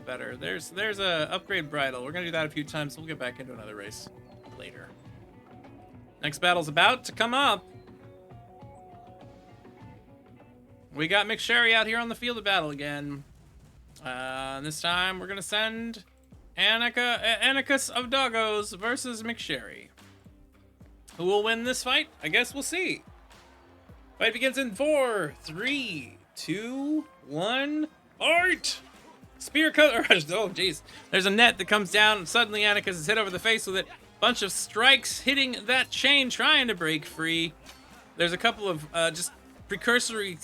better. There's a upgrade bridle. We're gonna do that a few times. We'll get back into another race later. Next battle's about to come up. We got McSherry out here on the field of battle again. This time we're gonna send Anarchus of Doggos versus McSherry. Who will win this fight? I guess we'll see. Fight begins in 4, 3, 2, 1. Fight! Spear cut. Oh, jeez. There's a net that comes down, and suddenly Anarchus is hit over the face with it. Bunch of strikes hitting that chain, trying to break free. There's a couple of just precursory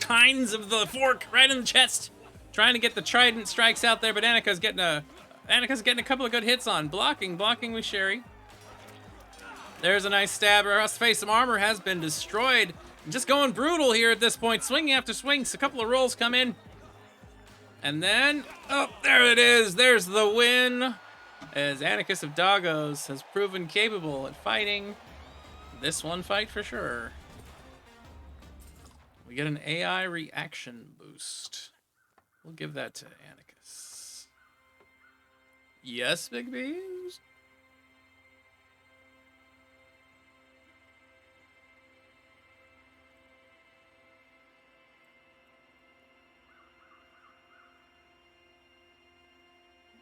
kinds of the fork right in the chest, trying to get the trident strikes out there. But Anarchus getting a couple of good hits on blocking with Sherry. There's a nice stab across the face. Some armor has been destroyed. Just going brutal here at this point. Swinging after swings. A couple of rolls come in. And then, oh, there it is. There's the win. As Anarchus of Doggos has proven capable at fighting this one fight for sure. We get an AI reaction boost. We'll give that to Anarchus. Yes, Big Beans?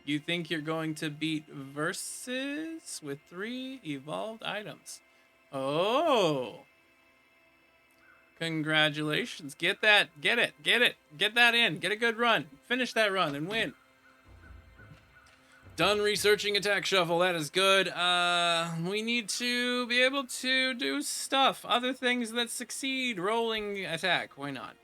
You think you're going to beat Versus with 3 evolved items? Oh. Congratulations. Get that. Get it. Get that in. Get a good run. Finish that run and win. Done researching attack shuffle. That is good. We need to be able to do stuff. Other things that succeed. Rolling attack. Why not?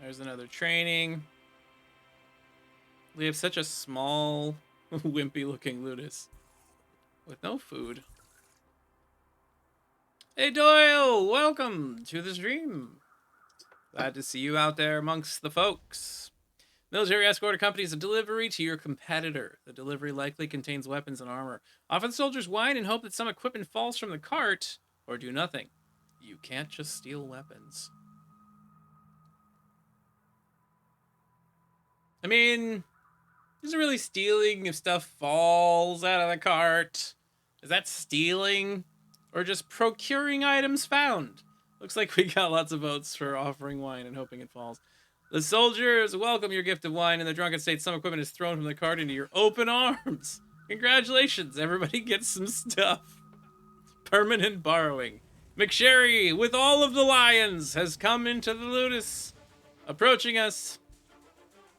There's another training. We have such a small, wimpy-looking Ludus with no food. Hey Doyle, welcome to the stream. Glad to see you out there amongst the folks. Military escort accompanies a delivery to your competitor. The delivery likely contains weapons and armor. Offer the soldiers wine and hope that some equipment falls from the cart, or do nothing. You can't just steal weapons. I mean, isn't really stealing if stuff falls out of the cart? Is that stealing? Or just procuring items found? Looks like we got lots of votes for offering wine and hoping it falls. The soldiers welcome your gift of wine. In the drunken state, some equipment is thrown from the cart into your open arms. Congratulations, everybody gets some stuff. Permanent borrowing. McSherry, with all of the lions, has come into the Ludus, approaching us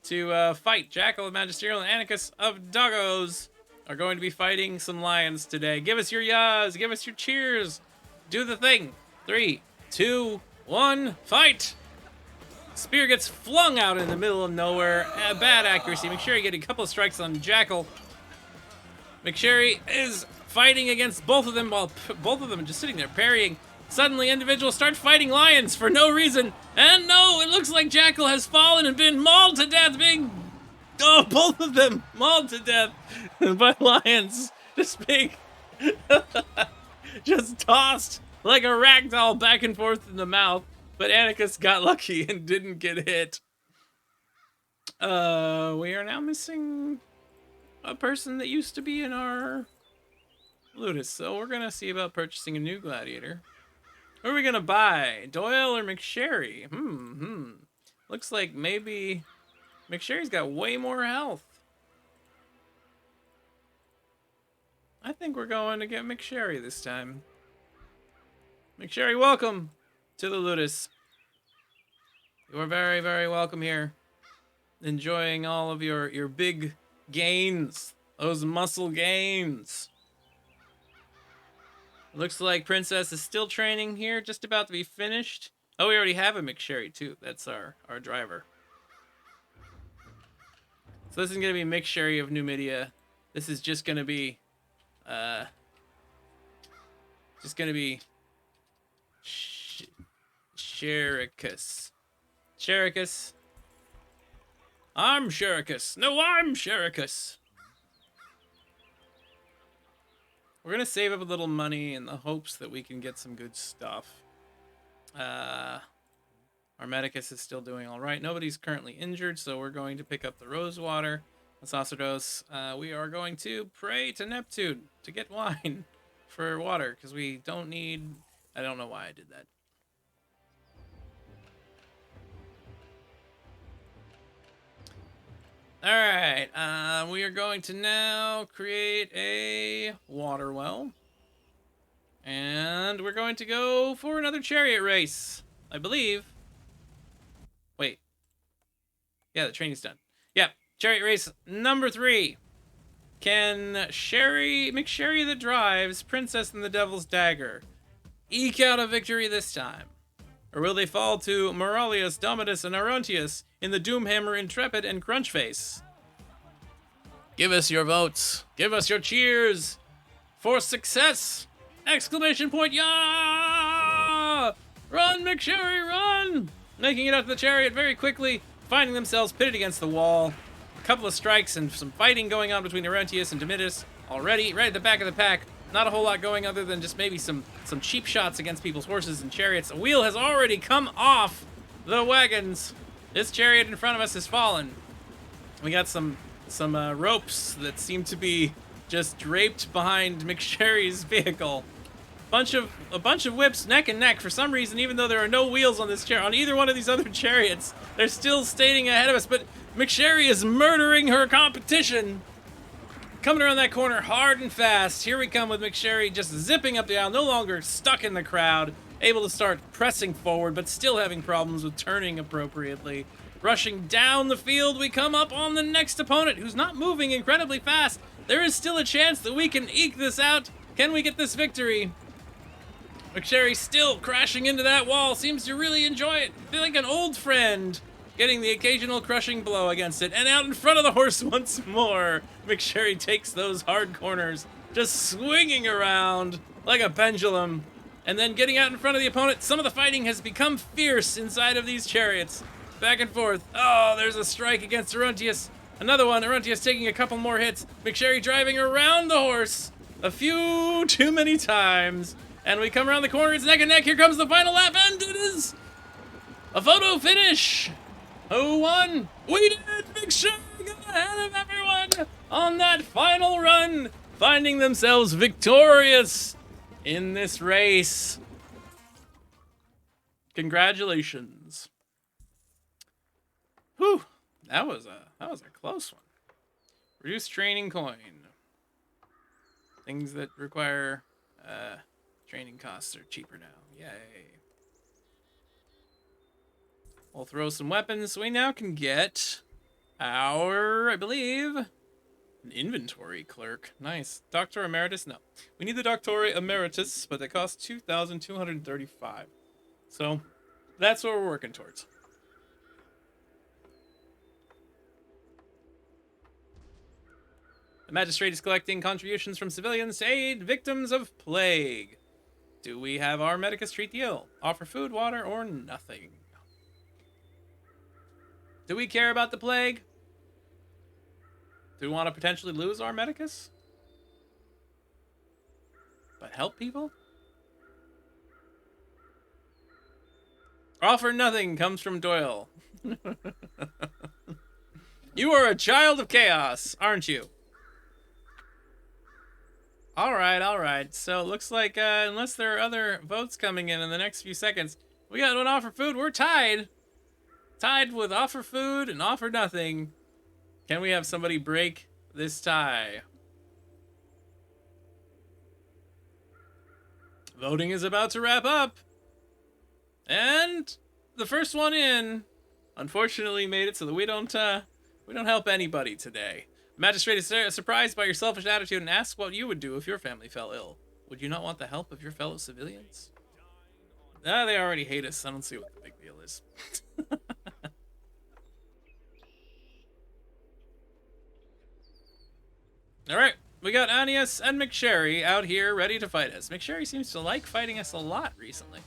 to fight. Jackal of Magisterial and Anarchus of Doggos are going to be fighting some lions today. Give us your yas, give us your cheers. Do the thing. 3, 2, 1, fight! Spear gets flung out in the middle of nowhere. Bad accuracy. McSherry getting a couple of strikes on Jackal. McSherry is fighting against both of them while both of them are just sitting there parrying. Suddenly, individuals start fighting lions for no reason. And no, it looks like Jackal has fallen and been mauled to death, both of them mauled to death by lions. Just being just tossed like a ragdoll back and forth in the mouth. But Anarchus got lucky and didn't get hit. We are now missing a person that used to be in our Ludus. So we're going to see about purchasing a new gladiator. Who are we going to buy? Doyle or McSherry? Looks like maybe McSherry's got way more health. I think we're going to get McSherry this time. McSherry, welcome to the Ludus. You are very, very welcome here. Enjoying all of your big gains. Those muscle gains. Looks like Princess is still training here, just about to be finished. Oh, we already have a McSherry too. That's our driver. So this is gonna be McSherry of Numidia. This is just gonna be Shericus. Shericus. I'm Shericus. No, I'm Shericus. We're gonna save up a little money in the hopes that we can get some good stuff. Our Medicus is still doing all right. Nobody's currently injured, so we're going to pick up the Rosewater. The Sacerdos. We are going to pray to Neptune to get wine for water, because we don't need... I don't know why I did that. Alright, we are going to now create a water well. And we're going to go for another chariot race, I believe. Wait. Yeah, the training's done. Yeah, chariot race number 3. Can McSherry that drives Princess and the Devil's Dagger eke out a victory this time? Or will they fall to Moralius, Dominus, and Arontius in the Doomhammer, Intrepid, and Crunchface? Give us your votes. Give us your cheers for success! Exclamation point, yeah! Run, McSherry, run! Making it out to the chariot very quickly, finding themselves pitted against the wall. A couple of strikes and some fighting going on between Arontius and Dominus already, right at the back of the pack. Not a whole lot going other than just maybe some cheap shots against people's horses and chariots. A wheel has already come off the wagons. This chariot in front of us has fallen. We got some ropes that seem to be just draped behind McSherry's vehicle. A bunch of whips neck and neck for some reason, even though there are no wheels on this on either one of these other chariots. They're still staying ahead of us, but McSherry is murdering her competition. Coming around that corner hard and fast. Here we come with McSherry just zipping up the aisle, no longer stuck in the crowd, able to start pressing forward, but still having problems with turning appropriately. Rushing down the field, we come up on the next opponent, who's not moving incredibly fast. There is still a chance that we can eke this out. Can we get this victory? McSherry still crashing into that wall, seems to really enjoy it. Feel like an old friend, getting the occasional crushing blow against it. And out in front of the horse once more. McSherry takes those hard corners, just swinging around like a pendulum. And then getting out in front of the opponent. Some of the fighting has become fierce inside of these chariots. Back and forth. Oh, there's a strike against Arontius. Another one. Arontius taking a couple more hits. McSherry driving around the horse a few too many times. And we come around the corner. It's neck and neck. Here comes the final lap. And it is a photo finish. Who won? We did! McSherry got ahead of everyone on that final run, finding themselves victorious in this race. Congratulations. Whew, that was a close one. Reduced training coin. Things that require training costs are cheaper now. Yay. We'll throw some weapons. We now can get our, I believe, an inventory clerk. Nice. Doctor Emeritus? No. We need the Doctor Emeritus, but that costs 2,235. So that's what we're working towards. The magistrate is collecting contributions from civilians to aid victims of plague. Do we have our medicus treat the ill? Offer food, water, or nothing? Do we care about the plague? Do we want to potentially lose our medicus? But help people? Offer nothing comes from Doyle. You are a child of chaos, aren't you? All right. So it looks like unless there are other votes coming in the next few seconds, we got one offer food. We're tied. Tied with offer food and offer nothing. Can we have somebody break this tie? Voting is about to wrap up. And the first one in, unfortunately, made it so that we don't help anybody today. The magistrate is surprised by your selfish attitude and asks what you would do if your family fell ill. Would you not want the help of your fellow civilians? Ah, they already hate us. I don't see what the big deal is. Alright, we got Anius and McSherry out here ready to fight us. McSherry seems to like fighting us a lot recently.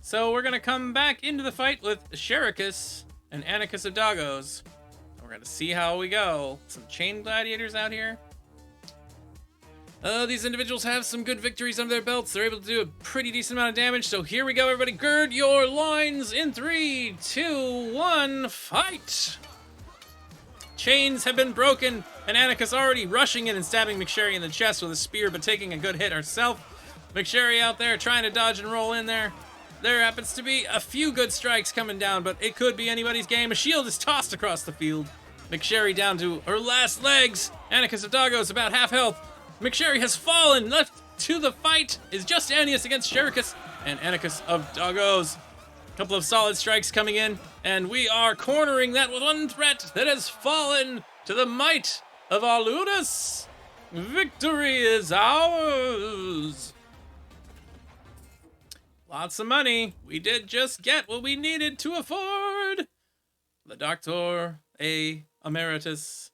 So we're going to come back into the fight with Shericus and Anicus of Dagos. We're going to see how we go. Some chain gladiators out here. These individuals have some good victories under their belts. They're able to do a pretty decent amount of damage. So here we go, everybody. Gird your loins in 3, 2, 1, fight! Chains have been broken, and Annika's already rushing in and stabbing McSherry in the chest with a spear, but taking a good hit herself. McSherry out there trying to dodge and roll in there. There happens to be a few good strikes coming down, but it could be anybody's game. A shield is tossed across the field. McSherry down to her last legs. Annika's of Doggos about half health. McSherry has fallen. Left to the fight is just Annius against Shericus and Annika's of Doggos. Couple of solid strikes coming in, and we are cornering that one threat that has fallen to the might of Aludus. Victory is ours. Lots of money. We did just get what we needed to afford. The Doctor A Emeritus.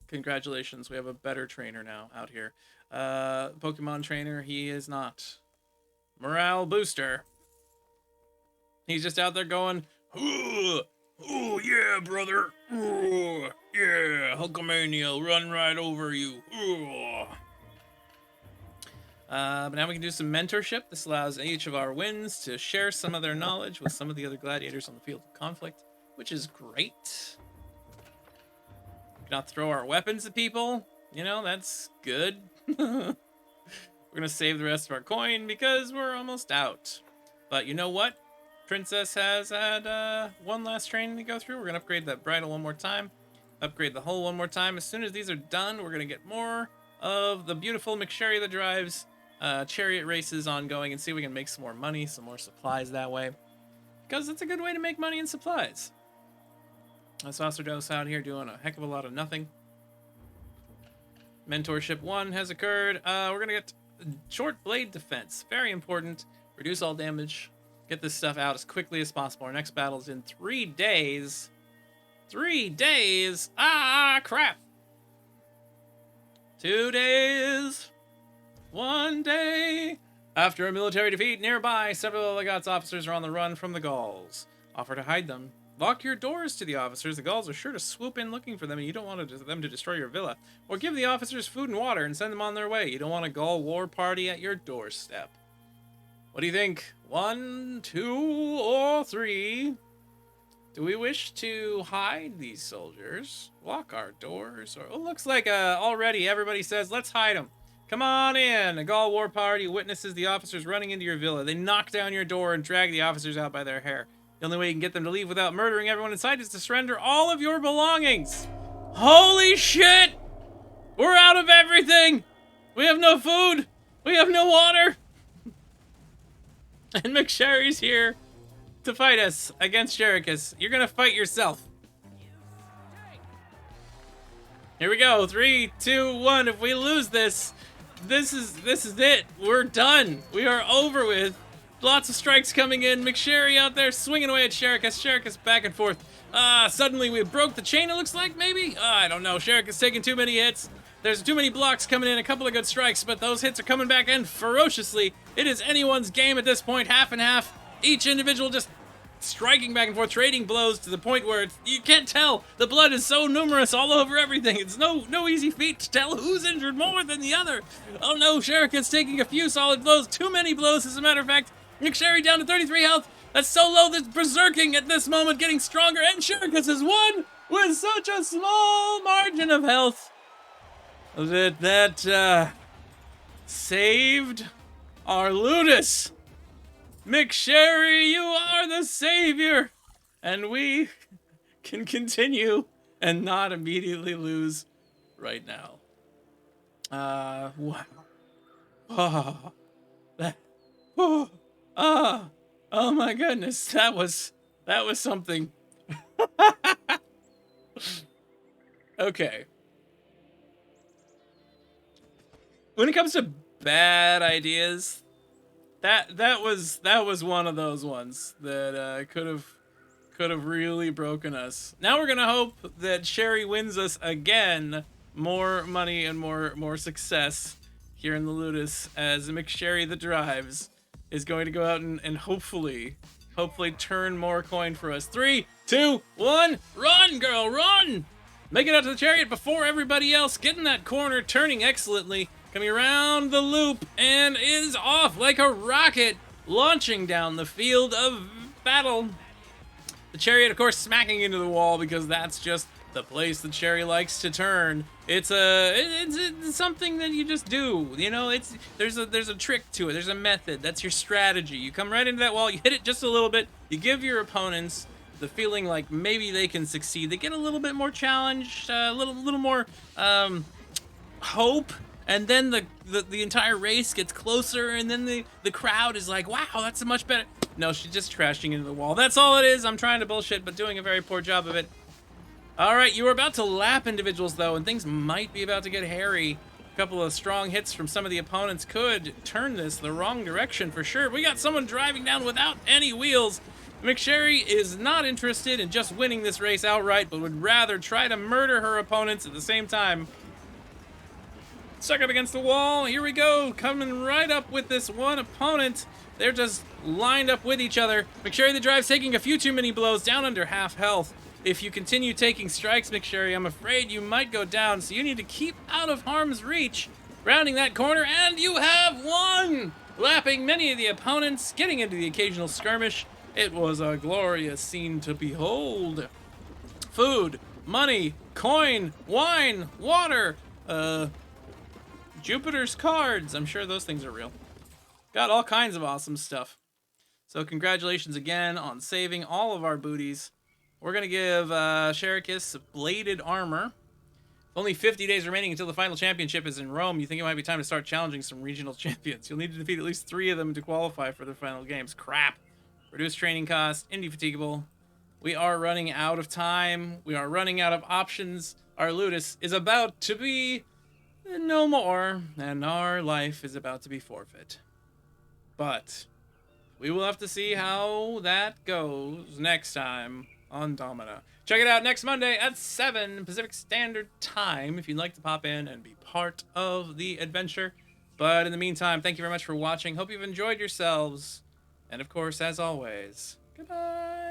Congratulations, we have a better trainer now out here. Pokemon trainer, he is not. Morale booster. He's just out there going, oh yeah, brother. Oh, yeah, Hulkamania will run right over you. But now we can do some mentorship. This allows each of our wins to share some of their knowledge with some of the other gladiators on the field of conflict, which is great. We cannot throw our weapons at people. You know, that's good. We're going to save the rest of our coin because we're almost out. But you know what? Princess has had one last training to go through. We're going to upgrade that bridle one more time. Upgrade the hull one more time. As soon as these are done, we're going to get more of the beautiful McSherry that drives chariot races ongoing and see if we can make some more money, some more supplies that way. Because it's a good way to make money in supplies. Saucerdos out here doing a heck of a lot of nothing. Mentorship 1 has occurred. We're going to get short blade defense. Very important. Reduce all damage. Get this stuff out as quickly as possible. Our next battle is in 3 days. 3 days? Ah, crap. 2 days. 1 day. After a military defeat nearby, several of Legate's officers are on the run from the Gauls. Offer to hide them. Lock your doors to the officers. The Gauls are sure to swoop in looking for them, and you don't want them to destroy your villa. Or give the officers food and water and send them on their way. You don't want a Gaul war party at your doorstep. What do you think? 1, 2, or 3? Do we wish to hide these soldiers? Lock our doors? Or it looks like already everybody says, let's hide them. Come on in. A Gaul war party witnesses the officers running into your villa. They knock down your door and drag the officers out by their hair. The only way you can get them to leave without murdering everyone inside is to surrender all of your belongings. Holy shit! We're out of everything! We have no food! We have no water! And McSherry's here to fight us against Shericus. You're gonna fight yourself. Here we go. 3, 2, 1. If we lose this, this is it. We're done. We are over with. Lots of strikes coming in. McSherry out there swinging away at Shericus. Shericus back and forth. Suddenly we broke the chain, it looks like, maybe? I don't know. Shericus taking too many hits. There's too many blocks coming in. A couple of good strikes, but those hits are coming back in ferociously. It is anyone's game at this point. Half and half. Each individual just striking back and forth, trading blows to the point where you can't tell. The blood is so numerous all over everything. It's no easy feat to tell who's injured more than the other. Oh no, Shericus taking a few solid blows. Too many blows, as a matter of fact. McSherry down to 33 health. That's so low that's berserking at this moment, getting stronger. And Shericus has won with such a small margin of health. That saved our Ludus. McSherry, you are the savior. And we can continue and not immediately lose right now. Wow. Oh my goodness, that was something. Okay. When it comes to bad ideas, that was one of those ones that could have really broken us. Now we're gonna hope that Sherry wins us again more money and more success here in the Ludus, as McSherry the drives is going to go out and hopefully turn more coin for us. 3, 2, 1, run, girl, run! Make it out to the chariot before everybody else. Get in that corner, turning excellently. coming around the loop and is off like a rocket, launching down the field of battle. The Chariot, of course, smacking into the wall because that's just the place the Chariot likes to turn. It's something that you just do. You know, there's a trick to it. There's a method. That's your strategy. You come right into that wall. You hit it just a little bit. You give your opponents the feeling like maybe they can succeed. They get a little bit more challenged, a little more hope. And then the entire race gets closer, and then the crowd is like, wow, that's a much better. No, she's just crashing into the wall. That's all it is. I'm trying to bullshit, but doing a very poor job of it. All right, you were about to lap individuals, though, and things might be about to get hairy. A couple of strong hits from some of the opponents could turn this the wrong direction for sure. We got someone driving down without any wheels. McSherry is not interested in just winning this race outright, but would rather try to murder her opponents at the same time. Stuck up against the wall. Here we go. Coming right up with this one opponent. They're just lined up with each other. McSherry the drive's taking a few too many blows, down under half health. If you continue taking strikes, McSherry, I'm afraid you might go down, so you need to keep out of harm's reach. Rounding that corner, and you have won! Lapping many of the opponents, getting into the occasional skirmish. It was a glorious scene to behold. Food, money, coin, wine, water, Jupiter's cards. I'm sure those things are real. Got all kinds of awesome stuff. So congratulations again on saving all of our booties. We're going to give Sherikis bladed armor. Only 50 days remaining until the final championship is in Rome. You think it might be time to start challenging some regional champions. You'll need to defeat at least 3 of them to qualify for the final games. Crap. Reduced training cost, indefatigable. We are running out of time. We are running out of options. Our Ludus is about to be no more, and our life is about to be forfeit. But we will have to see how that goes next time on Domina. Check it out next Monday at 7 Pacific Standard Time if you'd like to pop in and be part of the adventure. But in the meantime, thank you very much for watching. Hope you've enjoyed yourselves. And of course, as always, goodbye.